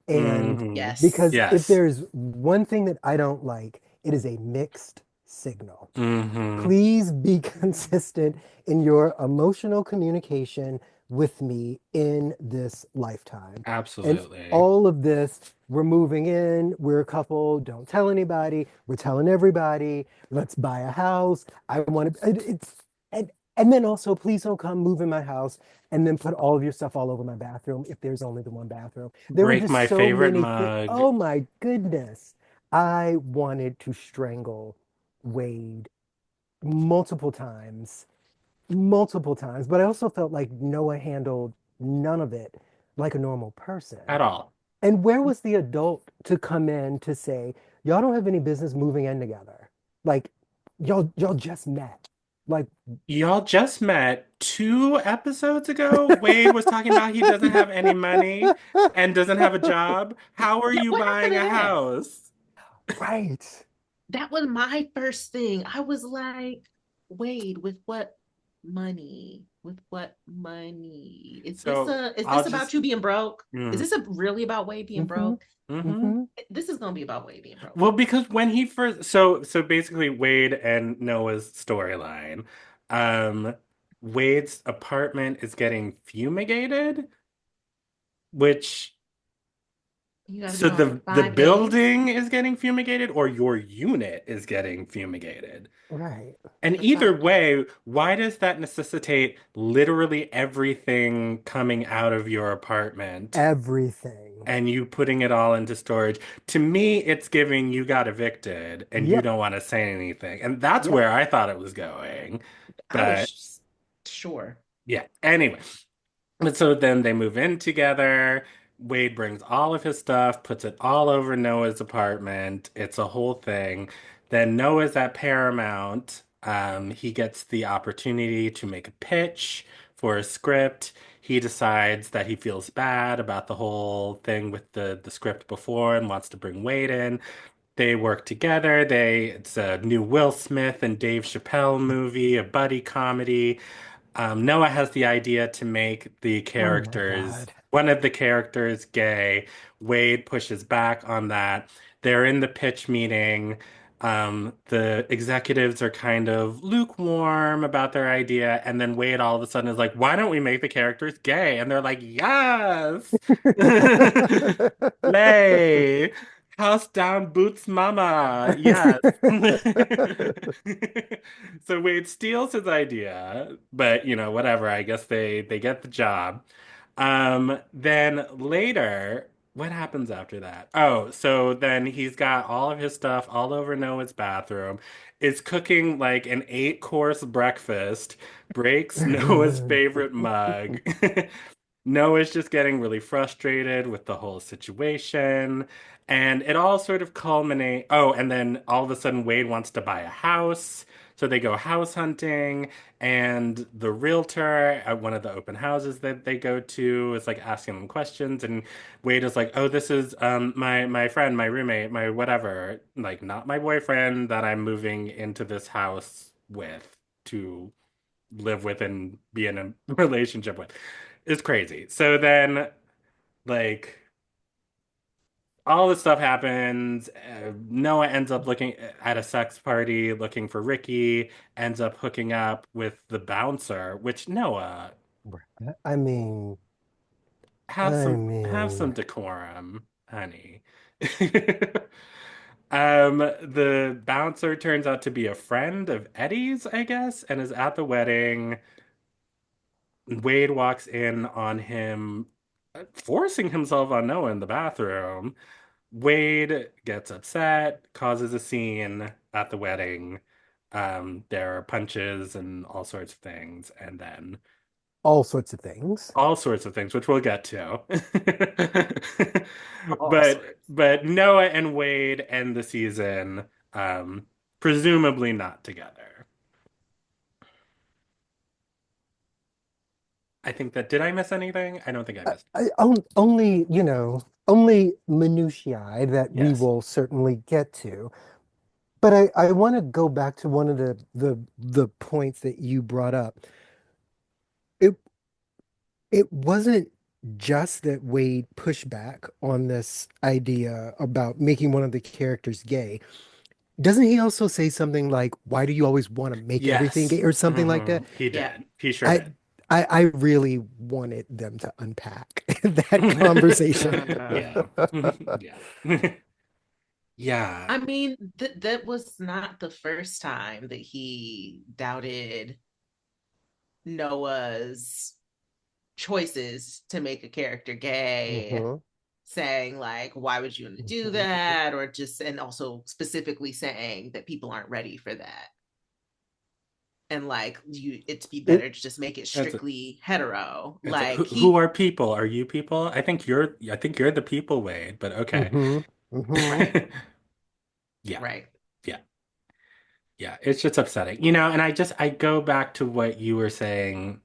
And Hmm. Yes. because if Yes. there's one thing that I don't like, it is a mixed signal. Hmm. Please be consistent in your emotional communication with me in this lifetime. And Absolutely. all of this, we're moving in, we're a couple, don't tell anybody, we're telling everybody, let's buy a house. I want to, it's, and then also, please don't come move in my house and then put all of your stuff all over my bathroom if there's only the one bathroom. There were Break just my so favorite many things. mug. Oh my goodness. I wanted to strangle Wade multiple times, multiple times. But I also felt like Noah handled none of it like a normal At person. all. And where was the adult to come in to say, y'all don't have any business moving in together? Like, y'all just met. Like, Y'all just met 2 episodes ago. Wade was talking about he doesn't have any money and doesn't have a job. How are Yeah, you what happened buying to a that? house? right. That was my first thing. I was like, Wade, with what money? With what money? So Is I'll this just, about you being broke? Is mm, this really about Wade being Mm-hmm. broke? mm-hmm. Mm-hmm. This is gonna be about Wade being broke. Well, because when he first, so basically Wade and Noah's storyline, um, Wade's apartment is getting fumigated, which You gotta be so gone for the 5 days. building is getting fumigated or your unit is getting fumigated. Right. And For either 5 days. way, why does that necessitate literally everything coming out of your apartment Everything. and you putting it all into storage? To me, it's giving you got evicted and you Yep. don't want to say anything. And that's Yep. where I thought it was going. I But was sure. yeah, anyway. And so then they move in together. Wade brings all of his stuff, puts it all over Noah's apartment. It's a whole thing. Then Noah's at Paramount. He gets the opportunity to make a pitch for a script. He decides that he feels bad about the whole thing with the script before and wants to bring Wade in. They work together. It's a new Will Smith and Dave Chappelle movie, a buddy comedy. Noah has the idea to make the Oh my characters, God. one of the characters, gay. Wade pushes back on that. They're in the pitch meeting. The executives are kind of lukewarm about their idea, and then Wade all of a sudden is like, "Why don't we make the characters gay?" And they're like, "Yes, Lay, house down, boots, mama, yes." So Wade steals his idea, but whatever. I guess they get the job. Then later, what happens after that? Oh, so then he's got all of his stuff all over Noah's bathroom, is cooking like an 8-course breakfast, breaks Noah's favorite mug. Noah's just getting really frustrated with the whole situation. And it all sort of culminate. Oh, and then all of a sudden Wade wants to buy a house. So they go house hunting, and the realtor at one of the open houses that they go to is like asking them questions, and Wade is like, "Oh, this is my friend, my roommate, my whatever, like not my boyfriend that I'm moving into this house with to live with and be in a relationship with. It's crazy. So then, like, all this stuff happens. Noah ends up looking at a sex party looking for Ricky, ends up hooking up with the bouncer, which Noah, I mean, have I some mean, decorum, honey. The bouncer turns out to be a friend of Eddie's, I guess, and is at the wedding. Wade walks in on him forcing himself on Noah in the bathroom. Wade gets upset, causes a scene at the wedding. There are punches and all sorts of things, and then all sorts of things. all sorts of things, which we'll get to. All sorts. But Noah and Wade end the season, presumably not together. I think that did I miss anything? I don't think I missed. Only, only minutiae that we Yes. will certainly get to. But I want to go back to one of the points that you brought up. It it wasn't just that Wade pushed back on this idea about making one of the characters gay. Doesn't he also say something like, "Why do you always want to make everything Yes. gay?" or something like that? He Yeah. did. He sure I did. I really wanted them to unpack that conversation. Yeah. Yeah. Yeah. I mean, that was not the first time that he doubted Noah's choices to make a character gay, Mhm. saying like, why would you want to do Mhm. that? Or just, and also specifically saying that people aren't ready for that. And like it'd be It, better to just make it It's strictly hetero. it's Like who he are people? Are you people? I think you're the people, Wade, but okay. hmm hmm right, Yeah. right. Yeah. Yeah. It's just upsetting. And I go back to what you were saying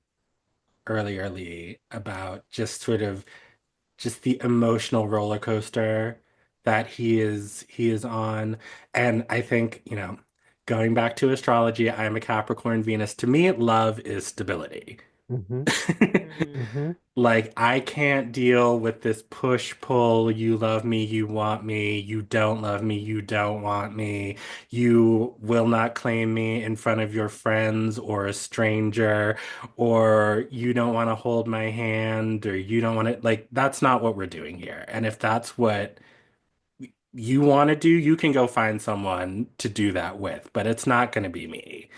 earlier, Lee, about just sort of just the emotional roller coaster that he is on. And I think, going back to astrology, I'm a Capricorn Venus. To me, love is stability. hmm Mm. hmm Like, I can't deal with this push pull. You love me, you want me. You don't love me, you don't want me. You will not claim me in front of your friends or a stranger, or you don't want to hold my hand, or you don't want to, like, that's not what we're doing here. And if that's what you want to do, you can go find someone to do that with, but it's not going to be me.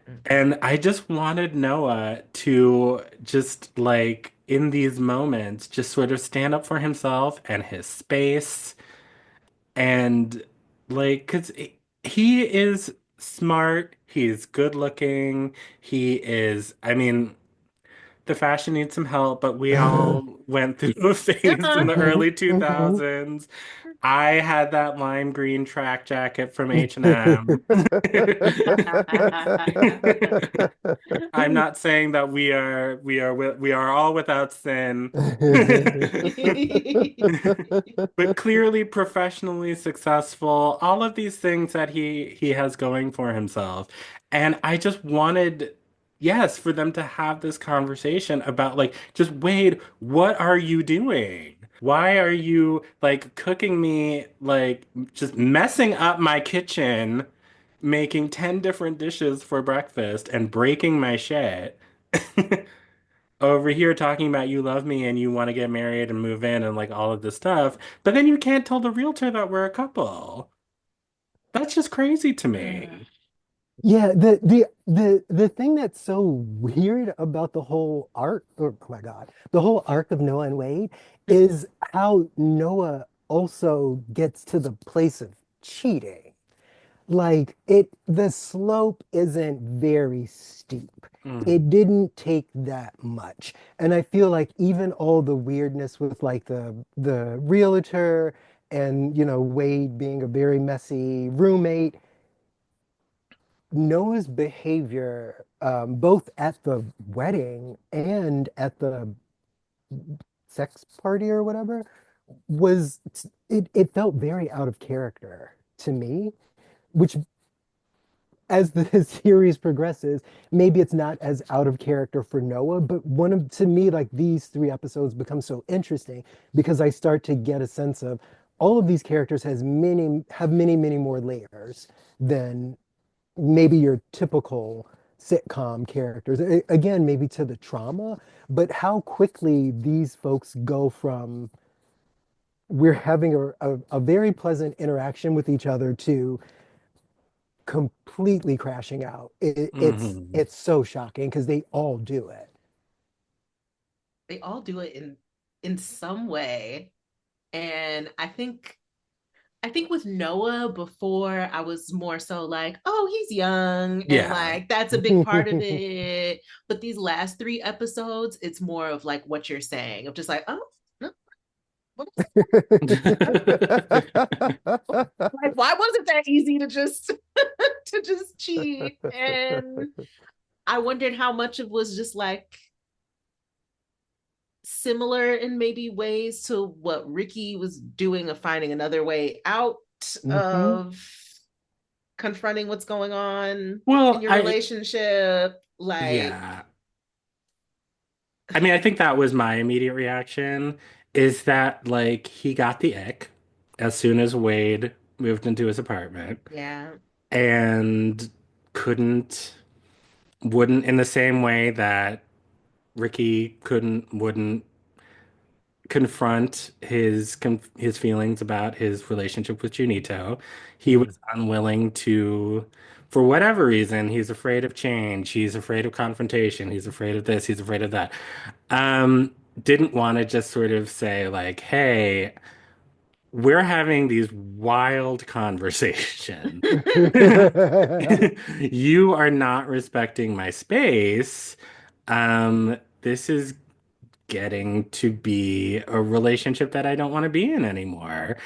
Mm-mm. And I just wanted Noah to just like in these moments, just sort of stand up for himself and his space. And like, because he is smart, he's good looking, I mean, the fashion needs some help, but we all went through a phase in the early 2000s. I had that lime green track jacket from H&M. I'm not saying that we are all without sin. But clearly professionally successful, all of these things that he has going for himself. And I just wanted, yes, for them to have this conversation about like, just Wade, what are you doing? Why are you like cooking me like just messing up my kitchen, making 10 different dishes for breakfast and breaking my shit? Over here talking about you love me and you want to get married and move in and like all of this stuff, but then you can't tell the realtor that we're a couple. That's just crazy to me. Yeah, the thing that's so weird about the whole arc, or oh my God, the whole arc of Noah and Wade is how Noah also gets to the place of cheating. Like the slope isn't very steep. Mm. It didn't take that much. And I feel like even all the weirdness with like the realtor and Wade being a very messy roommate, Noah's behavior, both at the wedding and at the sex party or whatever, was it felt very out of character to me, which as the series progresses, maybe it's not as out of character for Noah, but one of to me, like these three episodes become so interesting because I start to get a sense of all of these characters have many more layers than maybe your typical sitcom characters. Again, maybe to the trauma, but how quickly these folks go from we're having a very pleasant interaction with each other to completely crashing out. Hmm. It's so shocking because they all do it. They all do it in some way. And I think with Noah before I was more so like, oh, he's young and Yeah. like that's a big part of it. But these last three episodes, it's more of like what you're saying, of just like, oh, no, what is like, why was it that easy to just to just cheat? And I wondered how much it was just like similar in maybe ways to what Ricky was doing of finding another way out Hmm. of confronting what's going on in Well, your relationship. Like, yeah. I mean, I think that was my immediate reaction is that like he got the ick as soon as Wade moved into his apartment yeah. and couldn't, wouldn't in the same way that Ricky wouldn't confront his feelings about his relationship with Junito. He Mhm. was unwilling to, for whatever reason, he's afraid of change. He's afraid of confrontation. He's afraid of this. He's afraid of that. Didn't want to just sort of say like, "Hey, we're having these wild conversations. You are not respecting my space. This is getting to be a relationship that I don't want to be in anymore."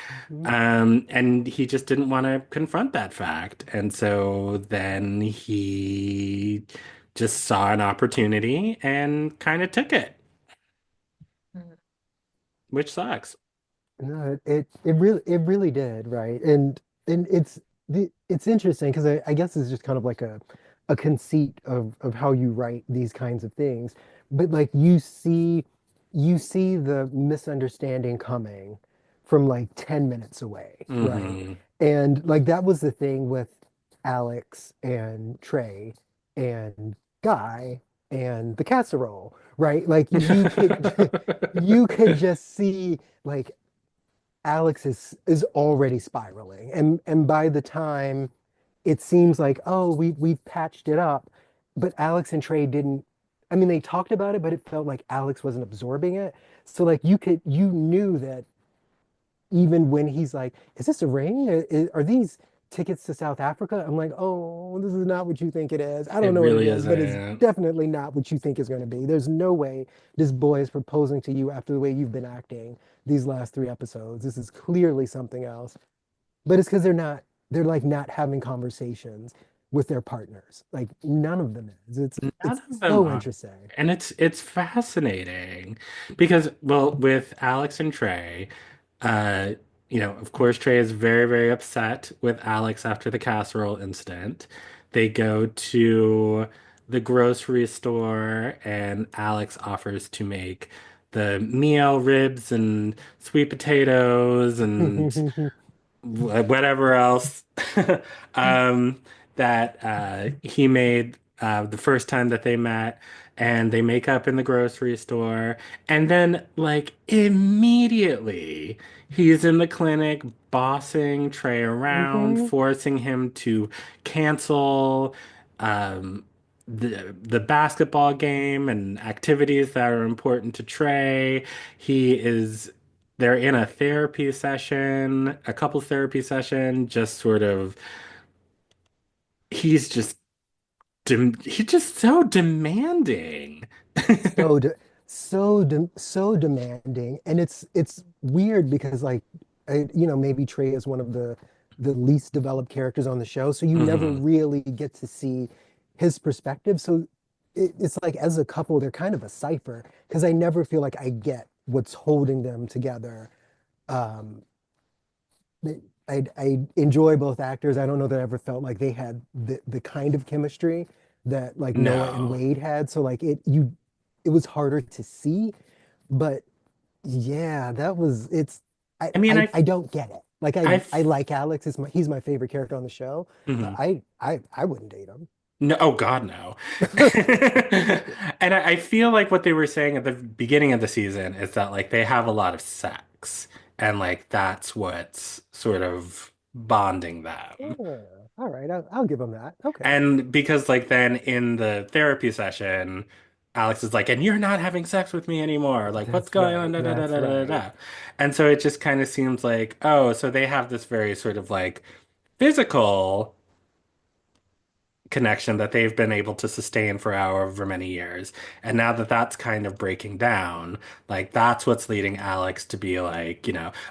And he just didn't want to confront that fact. And so then he just saw an opportunity and kind of took it, which sucks. No, it really did, right? And it's interesting because I guess it's just kind of like a conceit of how you write these kinds of things. But like you see the misunderstanding coming from like 10 minutes away, right? Hmm. And like that was the thing with Alex and Trey and Guy and the casserole, right? Like you could you could just see like Alex is already spiraling. And by the time it seems like, oh, we've patched it up, but Alex and Trey didn't, I mean, they talked about it, but it felt like Alex wasn't absorbing it. So like you knew that even when he's like, is this a ring? Are these tickets to South Africa? I'm like, oh, this is not what you think it is. I don't It know what it really is, but it's isn't. definitely not what you think it's going to be. There's no way this boy is proposing to you after the way you've been acting these last three episodes. This is clearly something else. But it's because they're like not having conversations with their partners. Like none of them is. None It's of them so are. interesting. And it's fascinating because, well, with Alex and Trey, uh, of course, Trey is very, very upset with Alex after the casserole incident. They go to the grocery store, and Alex offers to make the meal ribs and sweet potatoes and whatever else um, that he made the first time that they met, and they make up in the grocery store, and then like immediately he's in the clinic bossing Trey around, Hmm. forcing him to cancel um, the basketball game and activities that are important to Trey. He is they're in a therapy session, a couple therapy session, just sort of he's just he's just so demanding. so de so demanding, and it's weird because like maybe Trey is one of the least developed characters on the show, so you never Hmm. really get to see his perspective. So it's like as a couple they're kind of a cipher because I never feel like I get what's holding them together. um I enjoy both actors. I don't know that I ever felt like they had the kind of chemistry that like Noah and No. Wade had. So like it was harder to see, but yeah, that was it's I mean, I don't get it. Like I, I like Alex, he's my favorite character on the show, but mhm. I wouldn't date him. No, oh God, no. And I feel like what they were saying at the beginning of the season is that like they have a lot of sex and like that's what's sort of bonding them. Yeah. All right, I'll give him that. Okay. And because like then in the therapy session, Alex is like, and you're not having sex with me anymore. Like, what's That's going on? right. Da, da, da, That's da, da, right. da. And so it just kind of seems like, oh, so they have this very sort of like physical connection that they've been able to sustain for however many years. And now that that's kind of breaking down, like that's what's leading Alex to be like,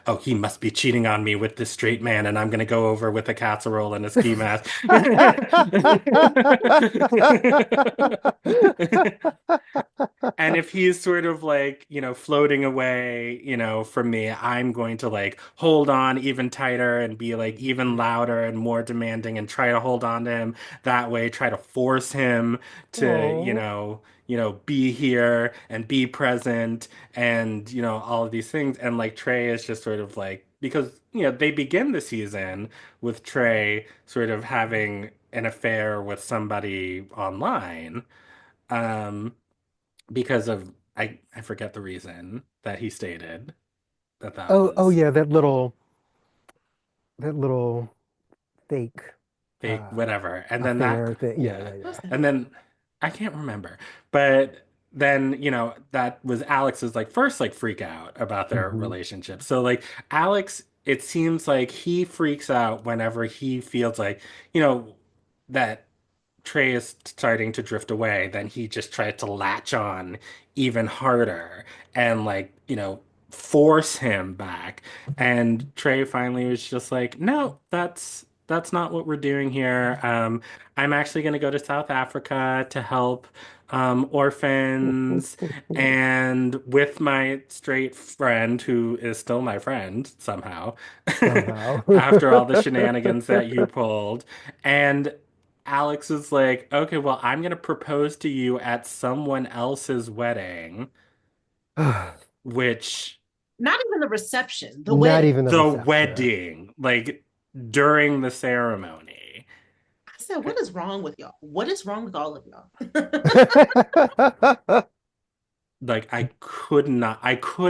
oh, he must be cheating on me with this straight man, and I'm gonna go over with a casserole and a ski mask. And if he's sort of like, floating away, from me, I'm going to like hold on even tighter and be like even louder and more demanding and try to hold on to him that way, try to force him to, Oh. be here and be present and, all of these things. And like Trey is just sort of like, because, they begin the season with Trey sort of having an affair with somebody online. Um, because of I forget the reason that he stated that Oh was yeah, that little fake fake, whatever. And then affair thing. Yeah, yeah. yeah, What's yeah. And that? then I can't remember. But then, that was Alex's like first like freak out about their Hmm. relationship. So like Alex, it seems like he freaks out whenever he feels like, that Trey is starting to drift away, then he just tried to latch on even harder and like, force him back. And Trey finally was just like, "No, that's not what we're doing here. I'm actually going to go to South Africa to help orphans and with my straight friend who is still my friend somehow Somehow. after all the shenanigans that you pulled." And Alex is like, okay, well, I'm gonna propose to you at someone else's wedding, which Not even the reception, the Not wedding. even the the reception. wedding, like during the ceremony. I said, what is wrong with y'all? What is wrong with all of y'all? Like I could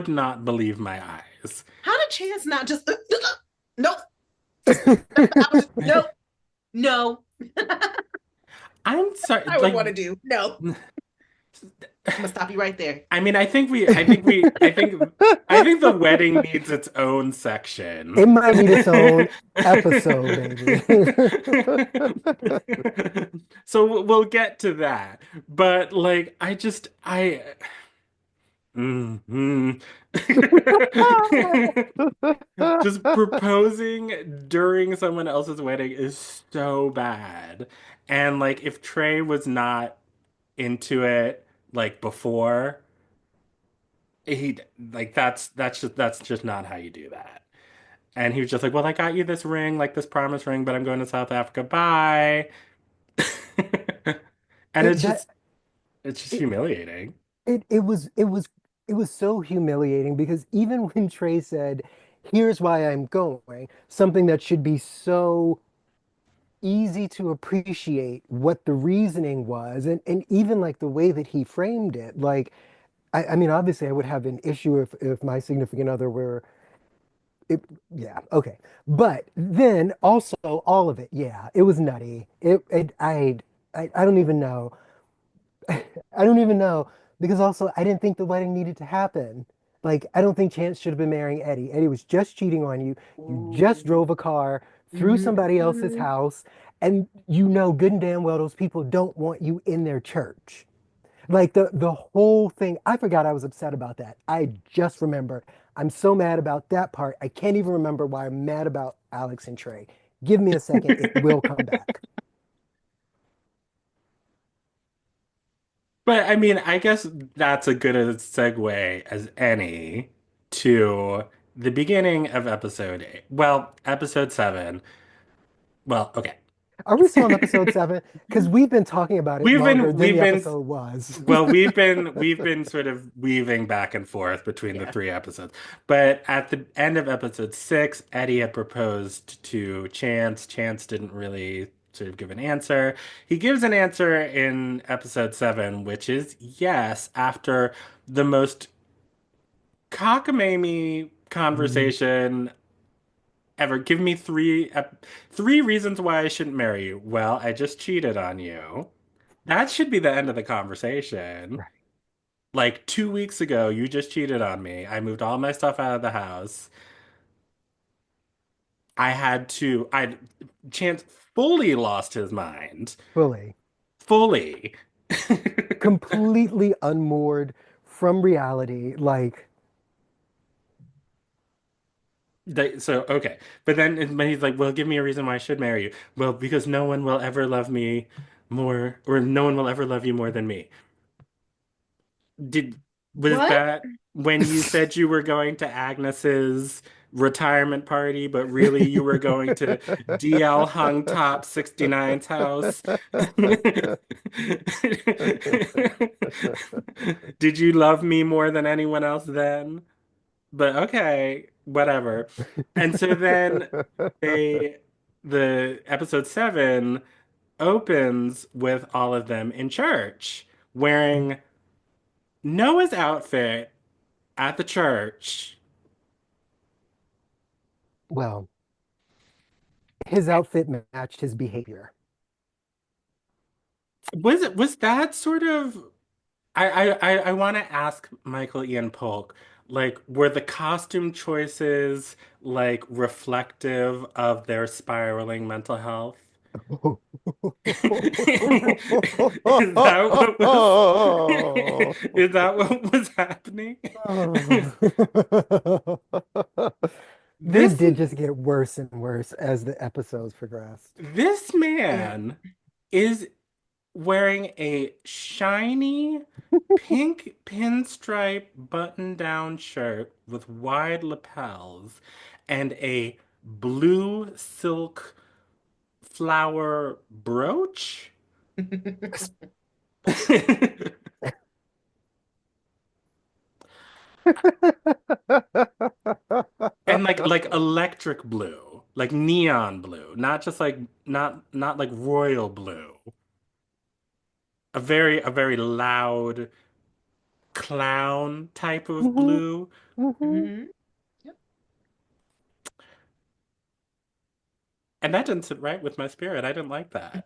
not believe my eyes. How did Chance not just nope, just I was just nope, no. I'm sorry, I would like want to do no. I'm gonna stop you right there. I mean, I think the wedding needs its own section. It might need its own episode, baby. So we'll get to that. But like Mhm. Just proposing during someone else's wedding is so bad. And like if Trey was not into it like before, he like that's just not how you do that. And he was just like, "Well, I got you this ring, like this promise ring, but I'm going to South Africa. Bye." And It that it's just it humiliating. it was so humiliating because even when Trey said, "Here's why I'm going," something that should be so easy to appreciate what the reasoning was, and even like the way that he framed it, like I mean, obviously, I would have an issue if my significant other were it, yeah, okay. But then also all of it, yeah, it was nutty. I don't even know. I don't even know because also I didn't think the wedding needed to happen. Like I don't think Chance should have been marrying Eddie. Eddie was just cheating on you. You just Ooh. drove a car through somebody else's Mhm. house, and you know good and damn well those people don't want you in their church. Like the whole thing, I forgot I was upset about that. I just remembered. I'm so mad about that part. I can't even remember why I'm mad about Alex and Trey. Give me a second, it will come back. But I mean, I guess that's a good a segue as any to the beginning of episode eight. Well, episode seven. Well, okay. Are we still on episode 7? Because we've been talking about it We've longer been than we've the been episode was. well, we've been sort of weaving back and forth between the Yeah. three episodes. But at the end of episode six, Eddie had proposed to Chance. Chance didn't really sort of give an answer. He gives an answer in episode seven, which is yes, after the most cockamamie Mhm. conversation ever. Give me three reasons why I shouldn't marry you. Well, I just cheated on you. That should be the end of the conversation. Right. Like 2 weeks ago, you just cheated on me. I moved all my stuff out of the house. I Chance fully lost his mind. Fully. Fully. Completely unmoored from reality. Like, So, okay. But then when he's like, well, give me a reason why I should marry you. Well, because no one will ever love me more, or no one will ever love you more than me. Did Was What? that when you said you were going to Agnes's retirement party, but really you were going to DL Hung Top 69's house? Did you love me more than anyone else then? But okay, whatever. And so then they the episode seven opens with all of them in church wearing Noah's outfit at the church. well, his outfit matched his behavior. Was that sort of I want to ask Michael Ian Polk, like, were the costume choices like reflective of their spiraling mental health? Is that what was is that what was happening? This This did just get worse and worse as the episodes progressed. this Yeah. man is wearing a shiny pink pinstripe button-down shirt with wide lapels and a blue silk flower brooch. And like electric blue, like neon blue, not just like not like royal blue. A very loud clown type of Mhm, blue. mhm. hmm Yep. And that didn't sit right with my spirit. I didn't like that.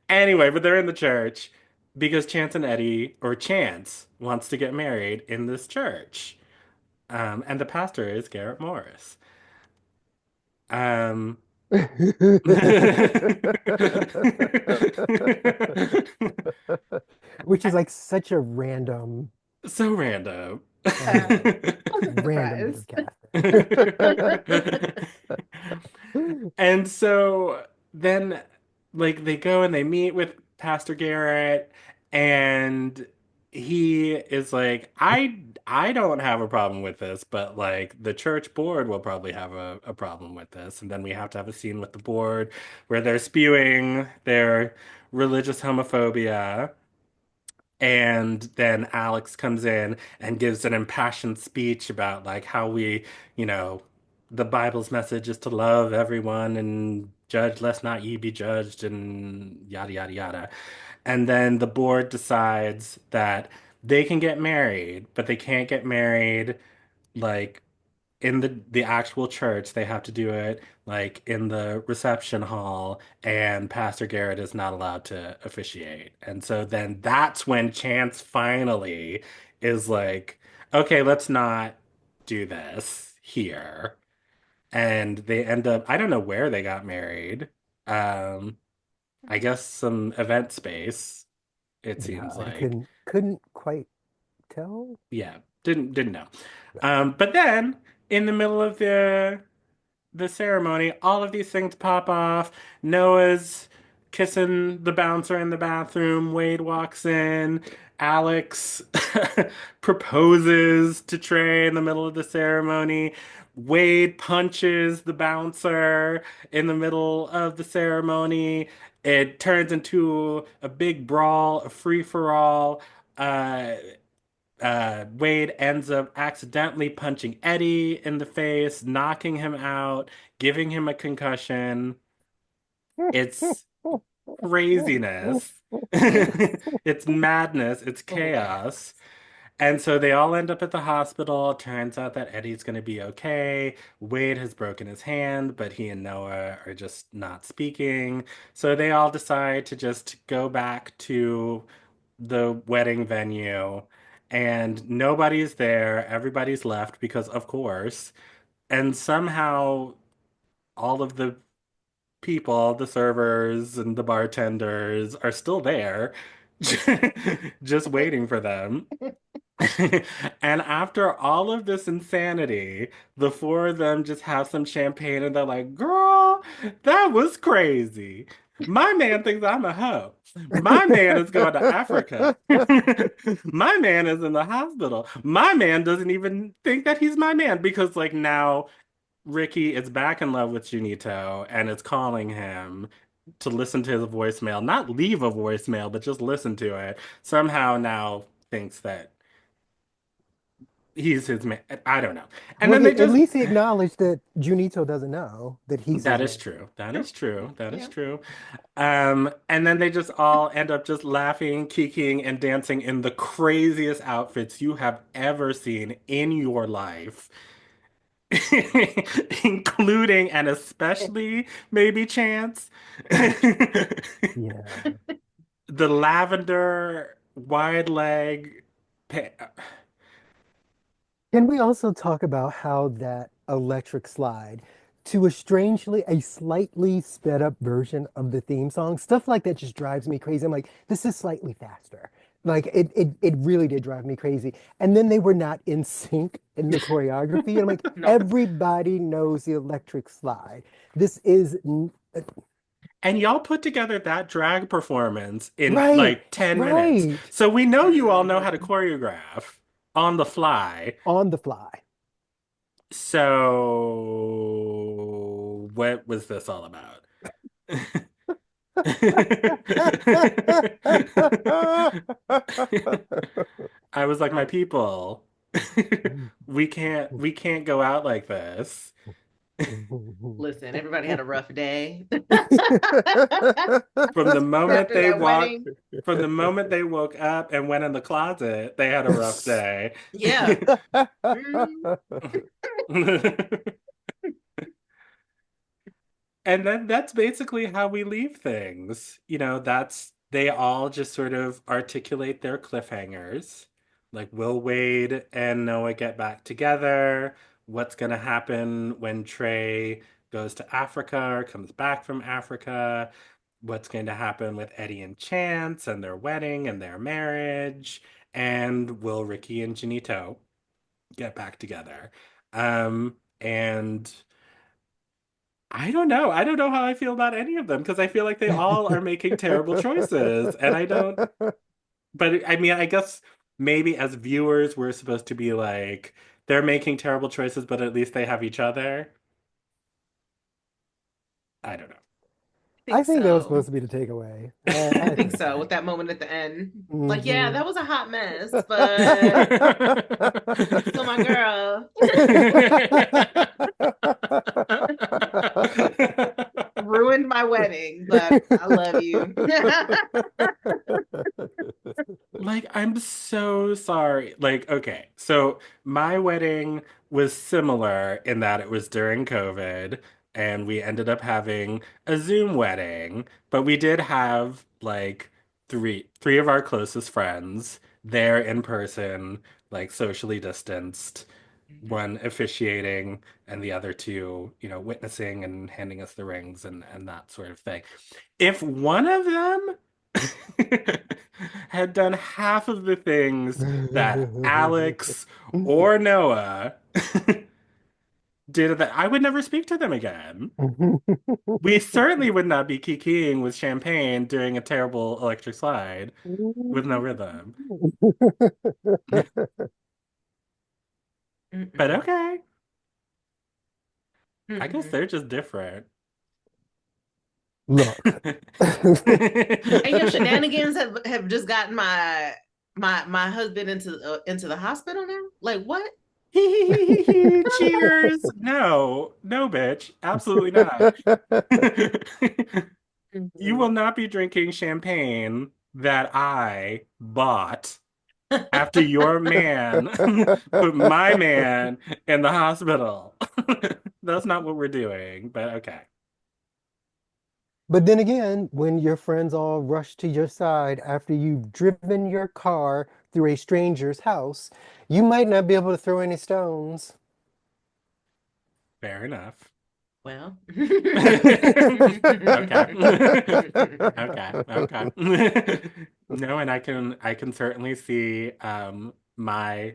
Anyway, but they're in the church because Chance and Eddie, or Chance, wants to get married in this church. And the pastor is Garrett Morris. Um, Which is like such a random, so random. Yeah. Wasn't random bit of surprised. casting. And so then, like, they go and they meet with Pastor Garrett, and he is like, I don't have a problem with this, but like the church board will probably have a problem with this. And then we have to have a scene with the board where they're spewing their religious homophobia. And then Alex comes in and gives an impassioned speech about like how you know, the Bible's message is to love everyone and judge lest not ye be judged and yada yada yada. And then the board decides that they can get married, but they can't get married like in the actual church. They have to do it like in the reception hall, and Pastor Garrett is not allowed to officiate. And so then that's when Chance finally is like, okay, let's not do this here. And they end up, I don't know where they got married. Um, I guess some event space, it Yeah, seems I like. couldn't quite tell. Yeah, didn't know. But then in the middle of the ceremony, all of these things pop off. Noah's kissing the bouncer in the bathroom. Wade walks in. Alex proposes to Trey in the middle of the ceremony. Wade punches the bouncer in the middle of the ceremony. It turns into a big brawl, a free-for-all. Uh, Wade ends up accidentally punching Eddie in the face, knocking him out, giving him a concussion. It's craziness. It's madness. It's Hilarious. chaos. And so they all end up at the hospital. Turns out that Eddie's going to be okay. Wade has broken his hand, but he and Noah are just not speaking. So they all decide to just go back to the wedding venue, and nobody's there. Everybody's left because, of course. And somehow all of the people, the servers and the bartenders, are still there, just waiting for them. And after all of this insanity, the four of them just have some champagne and they're like, girl, that was crazy. My man thinks I'm a hoe. My man is going to Africa. My man is in the hospital. My man doesn't even think that he's my man because, like, now Ricky is back in love with Junito and it's calling him to listen to his voicemail, not leave a voicemail, but just listen to it. Somehow now thinks that he's his man. I don't know. And Well, then they at just least he acknowledged that Junito doesn't know that he's that his is man. true. That True. is true. That is Yeah. true. And then they just all end up just laughing, kikiing, and dancing in the craziest outfits you have ever seen in your life, including and especially maybe Chance. Yeah. The lavender wide leg. Can we also talk about how that electric slide to a slightly sped up version of the theme song, stuff like that just drives me crazy. I'm like, this is slightly faster. Like it really did drive me crazy. And then they were not in sync in the choreography. And I'm like, No. everybody knows the electric slide. This is And y'all put together that drag performance in right, like 10 minutes. right. So we know you all know how to Mhm. choreograph on the fly. On the fly. So what was this all about? I was like, my Um, people, we can't go out like this. Listen, everybody had a rough day. From the moment After they that walked, wedding. from the moment they woke up and went in the closet, they had a rough day. Yeah. Mm. And then that's basically how we leave things. That's they all just sort of articulate their cliffhangers. Like, will Wade and Noah get back together? What's going to happen when Trey goes to Africa or comes back from Africa? What's going to happen with Eddie and Chance and their wedding and their marriage? And will Ricky and Janito get back together? And I don't know. I don't know how I feel about any of them because I feel like they all are making terrible choices. And I don't, but I mean, I guess maybe as viewers, we're supposed to be like, they're making terrible choices, but at least they have each other. I don't know. I I think think that was so. supposed to be the takeaway. I I think think so. so. With that moment at the end. Like, yeah, Hmm that was a hot mess, but you still my girl. Ruined my wedding, but I love you. Like, I'm so sorry. Like, okay, so my wedding was similar in that it was during COVID, and we ended up having a Zoom wedding, but we did have like three of our closest friends there in person, like socially distanced, Mhm. one officiating and the other two, witnessing and handing us the rings and that sort of thing. If one of them had done half of the things that Alex or Noah did that, I would never speak to them again. We certainly would not be kikiing with champagne during a terrible electric slide with no rhythm. But Mm-mm. okay, I guess Mm-mm. they're just different. Look. And your shenanigans have just gotten my husband into the hospital now. Like what? Cheers. No, no, bitch. Absolutely not. You will Mhm. not be drinking champagne that I bought after your man put my man in the hospital. That's not what we're doing, but okay. But then again, when your friends all rush to your side after you've driven your car through a stranger's house, you might not be able to throw any stones. Fair enough. Well. Okay. Okay. Okay. No, and I can certainly see my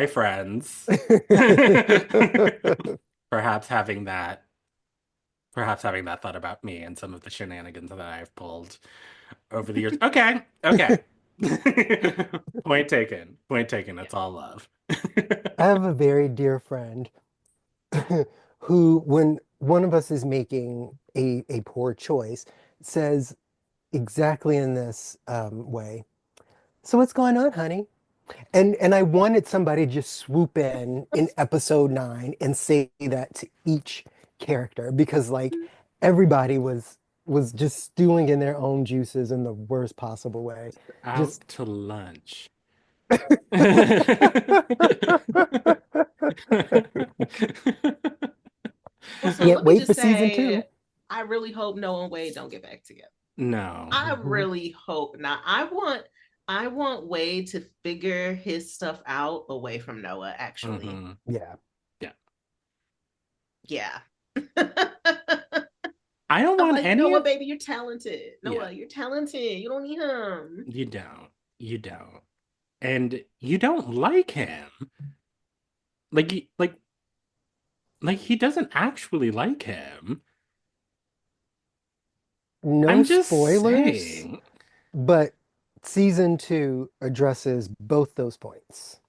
friends perhaps having that thought about me and some of the shenanigans that I've pulled over the years. Okay. Okay. Point taken. Point taken. Yeah. It's all love. I have a very dear friend who, when one of us is making a poor choice, says exactly in this way, "So what's going on, honey?" And I wanted somebody to just swoop in episode 9 and say that to each character because like everybody was just stewing in their own juices in the worst possible way. Out Just to lunch. Well, so can't let me wait for just season say, 2. I really hope Noah and Wade don't get back together. No. I Mhm. really hope not. I want Wade to figure his stuff out away from Noah, actually. Hmm. Yeah. Yeah. Yeah. I don't I'm want like, any Noah, of baby, you're talented. yeah, Noah, you're talented. You don't need him. you don't. You don't. And you don't like him. Like he doesn't actually like him. No I'm just spoilers, saying. but season 2 addresses both those points.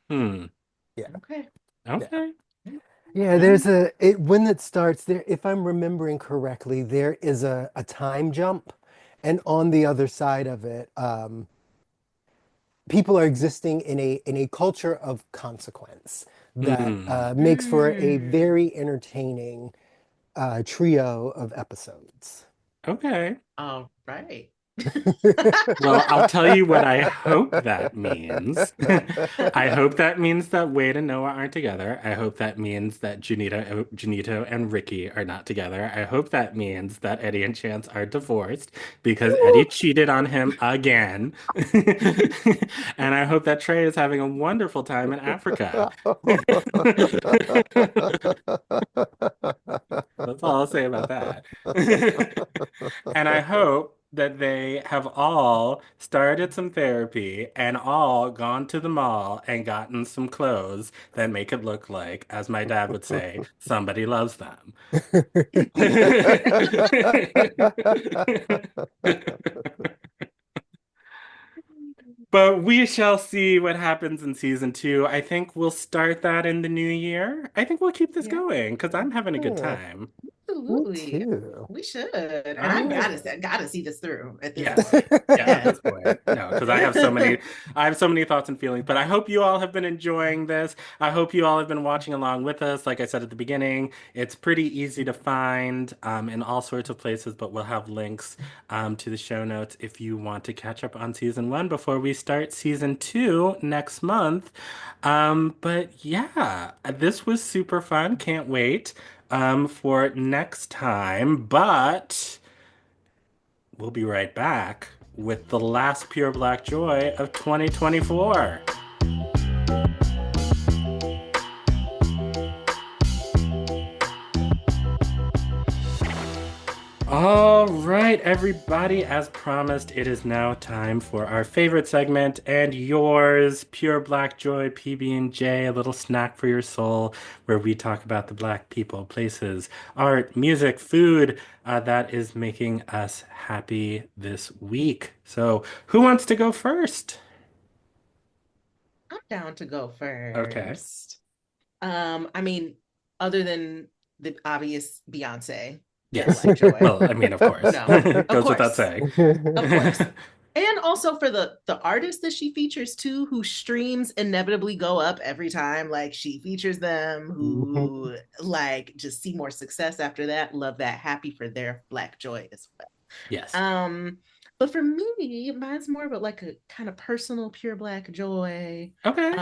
Hmm. Yeah. Okay. Yeah. Okay. Yeah, All there's right. when it starts there, if I'm remembering correctly, there is a time jump, and on the other side of it, people are existing in a culture of consequence that Hmm. makes for a Mm. very entertaining trio of episodes. Okay. All right. Well, I'll tell you what I hope that means. I hope that means that Wade and Noah aren't together. I hope that means that Junito and Ricky are not together. I hope that means that Eddie and Chance are divorced because Eddie cheated on him again. And I hope that Trey is having a wonderful time in Africa. That's all I'll say about that. And I hope that they have all started some therapy and all gone to the mall and gotten some clothes that make it look like, as my dad would say, somebody loves them. But we shall see what happens in season 2. I think we'll start that in the new year. I think we'll keep this Yeah, going because I'm having a good Yeah, time. me absolutely. too. We should. And All I right. gotta see this through at this Yes. point. Yeah, at Yes. this point. No, because I have so many thoughts and feelings, but I hope you all have been enjoying this. I hope you all have been watching along with us. Like I said at the beginning, it's pretty easy to find in all sorts of places, but we'll have links to the show notes if you want to catch up on season 1 before we start season 2 next month. But yeah, this was super fun. Can't wait for next time, but we'll be right back with the last pure black joy of 2024. All right. right, everybody, as promised, it is now time for our favorite segment and yours, Pure Black Joy, PB&J, a little snack for your soul, where we talk about the black people, places, art, music, food that is making us happy this week. So, who wants to go first? I'm down to go Okay. first. I mean, other than the obvious Beyonce, Pure Yes. Black Joy. Well, I mean, of course. No, of Goes without course. saying. Of course. And also for the artists that she features too, who streams inevitably go up every time like she features them, Mhm. who like just see more success after that. Love that. Happy for their Black Joy as well. Yes. But for me, mine's more about like a kind of personal pure black joy. Okay.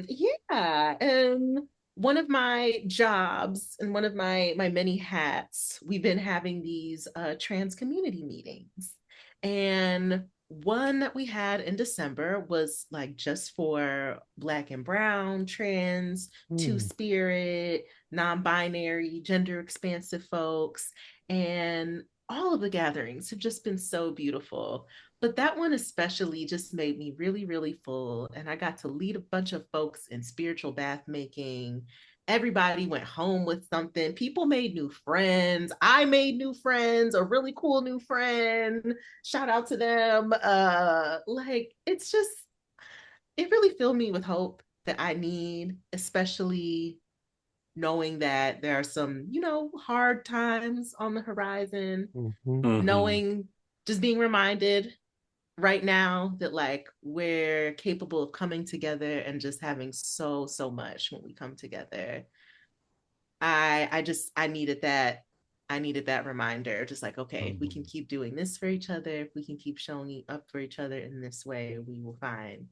Yeah. And one of my jobs and one of my many hats, we've been having these trans community meetings. And one that we had in December was like just for black and brown, trans, Mm. two-spirit, non-binary, gender expansive folks. And all of the gatherings have just been so beautiful. But that one especially just made me really, really full. And I got to lead a bunch of folks in spiritual bath making. Everybody went home with something. People made new friends. I made new friends, a really cool new friend. Shout out to them. Like it's just, it really filled me with hope that I need, especially knowing that there are some, hard times on the horizon, Mhm. Hmm. knowing, just being reminded right now that like we're capable of coming together and just having so much when we come together. I needed that. I needed that reminder, just like, okay, if we can Mhm. keep doing this for each other, if we can keep showing up for each other in this way, we will find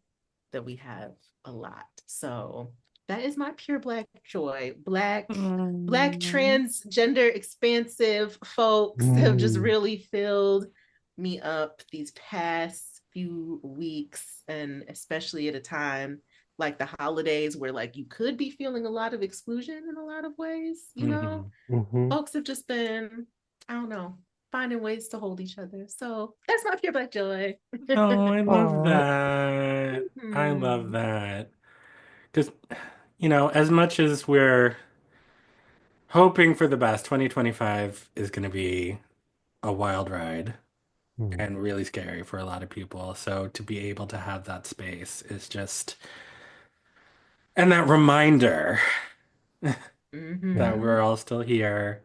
that we have a lot. So that is my pure black joy. Black Mm. transgender expansive folks have just Mm. really filled me up these past few weeks, and especially at a time like the holidays where like you could be feeling a lot of exclusion in a lot of ways, Hmm. Mhm. folks have just been, I don't know, finding ways to hold each other. So that's my pure black joy. Oh, I love Aw. that. I love Hmm. that. Because, as much as we're hoping for the best, 2025 is going to be a wild ride Mm. and really scary for a lot of people. So to be able to have that space is just, and that reminder that Yeah. we're Hmm. all still here,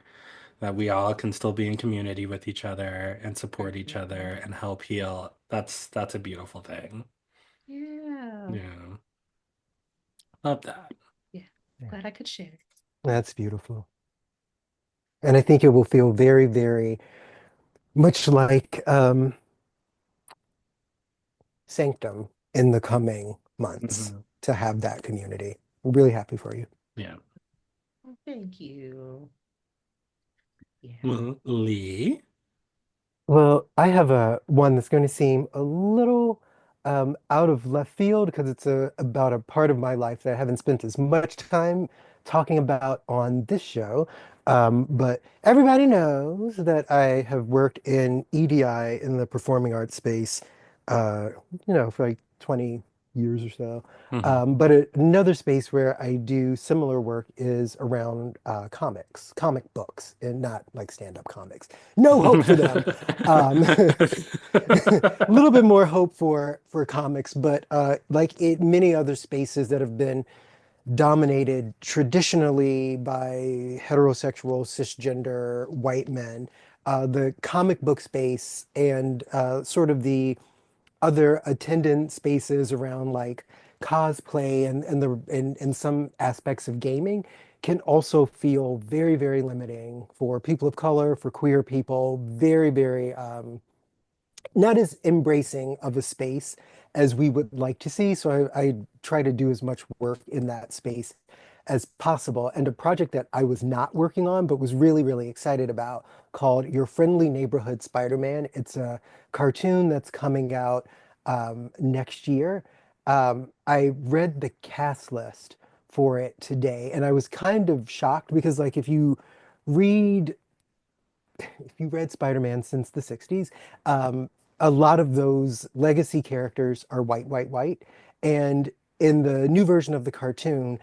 that we all can still be in community with each other and support each other Hmm. and help heal. That's a beautiful thing. Yeah. Yeah. Love that. Yeah. Yeah. Glad I could share. That's beautiful. And I think it will feel very, very much like Sanctum in the coming months Hmm. to have that community. I'm really happy for you. Yeah. Oh, thank you. Yeah. Well, Lee. Well, I have a one that's going to seem a little out of left field because it's about a part of my life that I haven't spent as much time talking about on this show. But everybody knows that I have worked in EDI in the performing arts space, uh, for like 20 years or so. Hmm. But another space where I do similar work is around comics, comic books, and not like stand-up comics. No hope for them. A little bit more hope for comics, but like many other spaces that have been dominated traditionally by heterosexual, cisgender white men, the comic book space and sort of the other attendant spaces around like cosplay and some aspects of gaming can also feel very, very limiting for people of color, for queer people, very, very not as embracing of a space as we would like to see. So I try to do as much work in that space as possible. And a project that I was not working on, but was really, really excited about called Your Friendly Neighborhood Spider-Man. It's a cartoon that's coming out next year. I read the cast list for it today, and I was kind of shocked because, like, if you read if you read Spider-Man since the 60s, um, a lot of those legacy characters are white, white, white. And in the new version of the cartoon,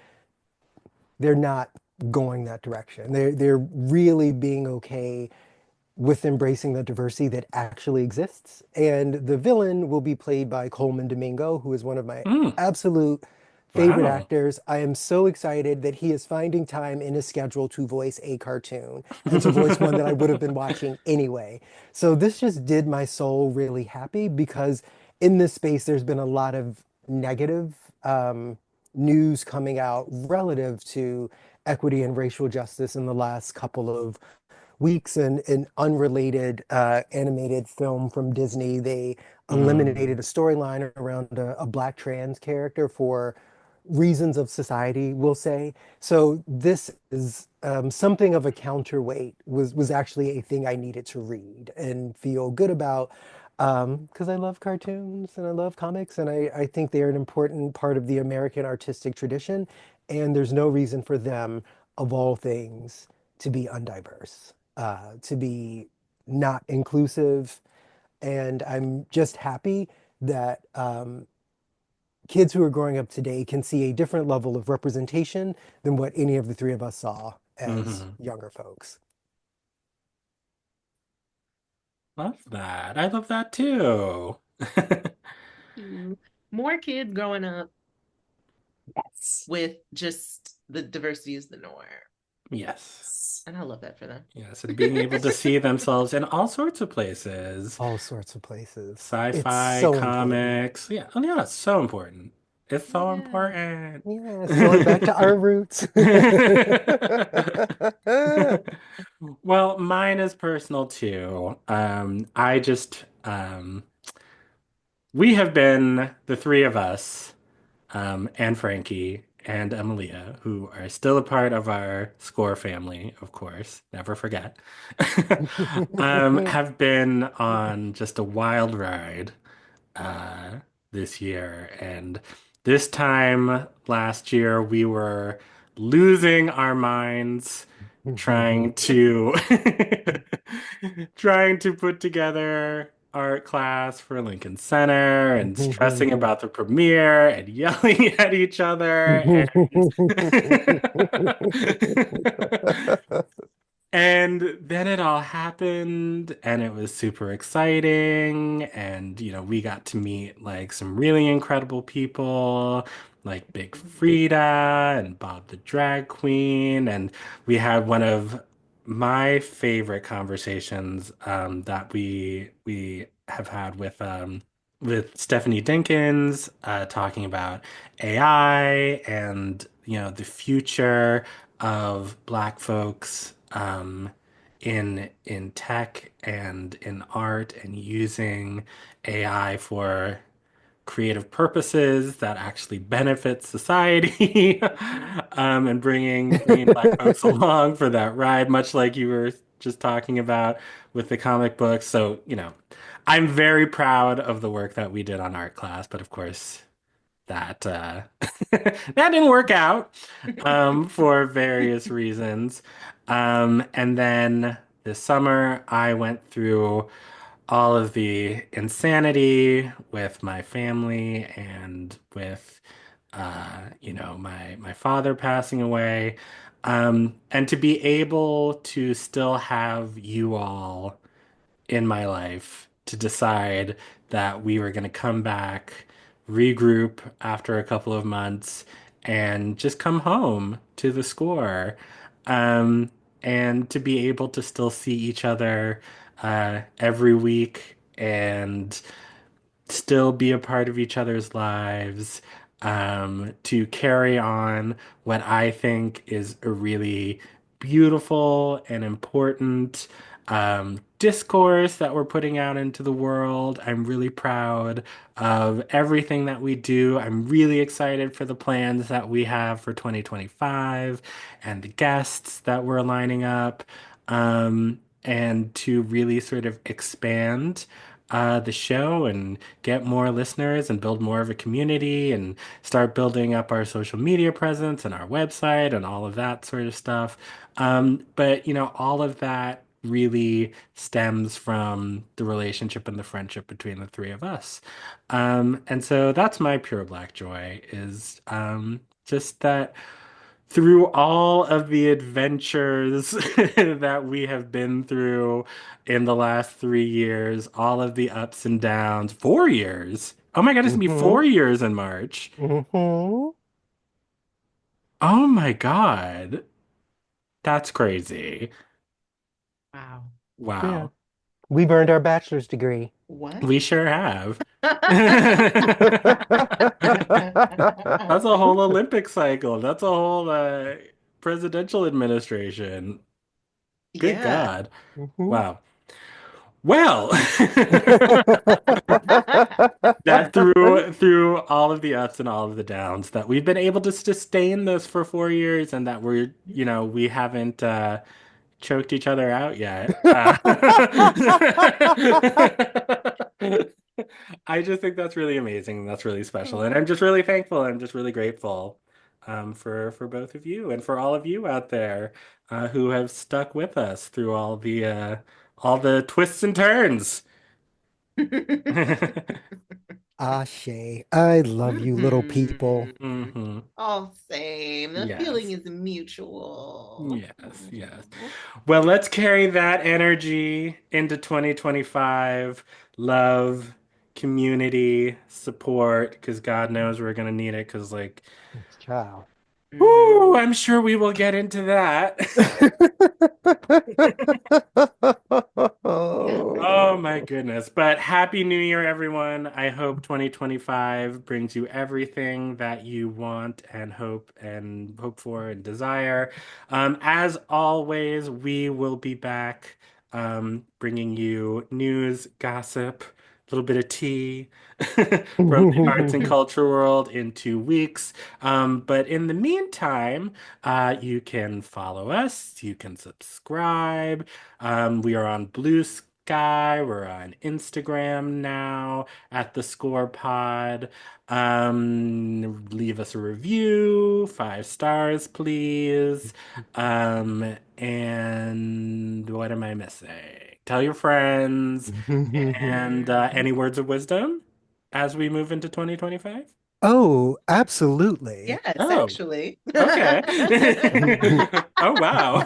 they're not going that direction. They're really being okay with embracing the diversity that actually exists. And the villain will be played by Coleman Domingo, who is one of my Mm, absolute favorite wow. actors. I am so excited that he is finding time in his schedule to voice a cartoon and to voice one that I would have been watching anyway. So this just did my soul really happy because in this space, there's been a lot of negative news coming out relative to equity and racial justice in the last couple of weeks. And an unrelated animated film from Disney, they eliminated Mm, a storyline around a black trans character for reasons of society, we'll say. So this is something of a counterweight, was actually a thing I needed to read and feel good about because I love cartoons and I love comics, and I think they are an important part of the American artistic tradition. And there's no reason for them, of all things, to be undiverse, to be not inclusive. And I'm just happy that kids who are growing up today can see a different level of representation than what any of the three of us saw as mhm. younger folks. Love that. I love that too. You. More kids growing up Yes. with just the diversity is the norm. Yes. And I love that for them. Yes, and being able to see themselves in all sorts of places. All sorts of places. It's Sci-fi, so important. comics. Yeah. Oh, yeah, it's so important. It's so Yeah. important. Yes, going back to our roots. Well, mine is personal too. I just we have been the three of us, and Frankie and Emilia, who are still a part of our score family, of course, never forget, have been on just a wild ride uh, this year. And this time last year, we were losing our minds trying to trying to put together art class for Lincoln Center and stressing about the premiere and yelling at each other and then it all happened, and it was super exciting. And, we got to meet like some really incredible people, like Big Frida and Bob the Drag Queen. And we had one of my favorite conversations that we have had with Stephanie Dinkins, talking about AI and, the future of Black folks in tech and in art and using AI for creative purposes that actually benefit society, and bringing Black folks along for that ride, much like you were just talking about with the comic books. So, I'm very proud of the work that we did on art class, but of course that that didn't work out for various reasons. And then this summer, I went through all of the insanity with my family and with my father passing away. And to be able to still have you all in my life to decide that we were going to come back, regroup after a couple of months, and just come home to the score. Um, and to be able to still see each other every week and still be a part of each other's lives, to carry on what I think is a really beautiful and important discourse that we're putting out into the world. I'm really proud of everything that we do. I'm really excited for the plans that we have for 2025 and the guests that we're lining up. And to really sort of expand the show and get more listeners and build more of a community and start building up our social media presence and our website and all of that sort of stuff. But all of that really stems from the relationship and the friendship between the three of us. And so that's my pure black joy is just that through all of the adventures that we have been through in the last 3 years, all of the ups and downs, 4 years. Oh my God, it's gonna be Mm-hmm. 4 years in March. Mm-hmm. Oh my God. That's crazy. Wow. Yeah. Wow. We've earned our bachelor's degree. What? We sure have. That's a whole Olympic cycle. That's a whole presidential administration. Good Yeah. God. Mhm. Wow. Well, that through all of the ups and all of the downs, that we've been able to sustain this for 4 years, and that we haven't choked each other out yet. I just think that's really amazing. That's really special, and I'm just really thankful. I'm just really grateful for both of you and for all of you out there who have stuck with us through all the twists and turns. Ashe. I love you, little people. Mhm. Hmm. Oh, same. The feeling Yes. is mutual. Yes, yes. Mhm. Well, let's carry that energy into 2025. Love, community, support, because God knows we're gonna need it. Because, like, Child. whoo, Mhm. I'm sure we will get into that. Yeah. Oh my goodness. But Happy New Year, everyone. I hope 2025 brings you everything that you want and hope for and desire. As always, we will be back bringing you news, gossip, a little bit of tea from the arts and culture world in 2 weeks. But in the meantime, you can follow us, you can subscribe. We are on Blue Sky. We're on Instagram now at the Score Pod. Leave us a review, 5 stars, please. And what am I missing? Tell your friends. And any Mhm. words of wisdom as we move into 2025? Oh, absolutely. Yes, Oh, actually. okay. Oh, wow.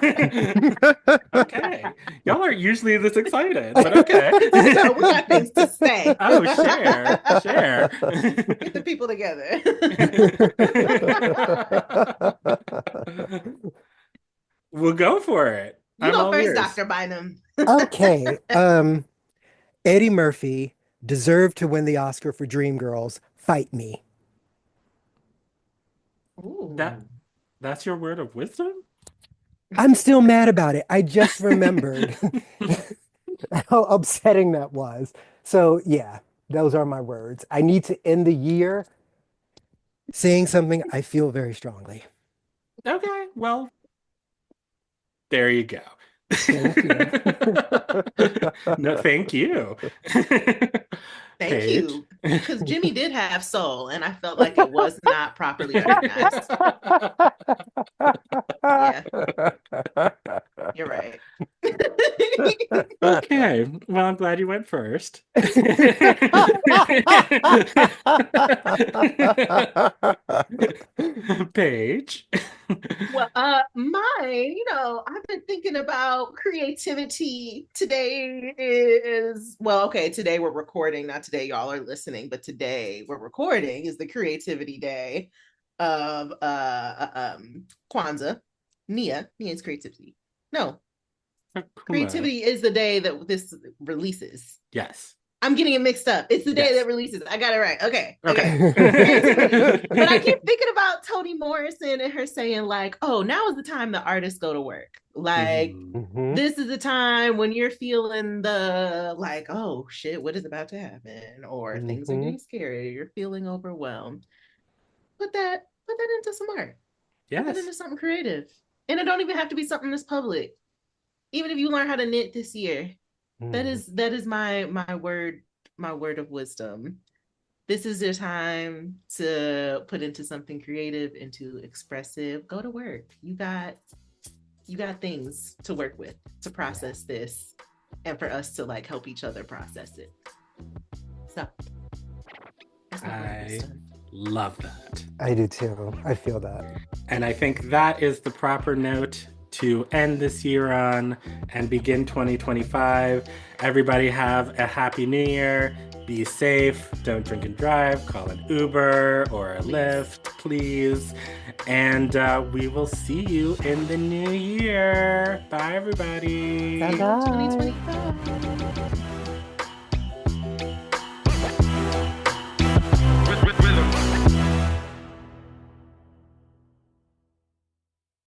Okay. Y'all aren't usually this excited, but okay. No, we got things to say. Oh, share, share. Get the people together. We'll go for it. You I'm go all first, ears. Dr. Bynum. Okay. Eddie Murphy deserved to win the Oscar for Dreamgirls. Fight me. That Ooh. that's your word of wisdom? I'm still mad about it. I just remembered how upsetting that was. So, yeah, those are my words. I need to end the year saying something I feel very strongly. Okay, well, there you go. Thank you. No, thank you. Thank Paige. you. Because Jimmy did have soul, and I felt like it was not properly recognized. Yeah, you're right. Okay, well, I'm glad you went first. Paige. Well, I've been thinking about creativity. Today is, well, okay, today we're recording, not today y'all are listening, but today we're recording is the creativity day of Kwanzaa. Nia's creativity. No, Kuma. creativity is the day that this releases. Yes. I'm getting it mixed up. It's the day that Yes. releases. I got it right. Okay. Okay. Creativity. Okay. But I keep thinking about Toni Morrison and her saying, like, oh, now is the time the artists go to work. Like, Mhm. Mhm. this is the time when you're feeling the, like, oh, shit, what is about to happen? Or things are Mhm. getting scary. You're feeling overwhelmed. Put that into some art. Put that Yes. into something creative. And it don't even have to be something that's public. Even if you learn how to knit this year, Mhm. that is my word of wisdom. This is your time to put into something creative, into expressive. Go to work. You got you got things to work with to process this, and for us to like help each other process it. So that's my I stuff. love that. I do too. I feel that. And I think that is the proper note to end this year on and begin 2025. Everybody have a happy new year. Be safe. Don't drink and drive. Call an Uber or a Lyft, please. And we will see you in the new year. Bye, everybody. Bye-bye. 2025.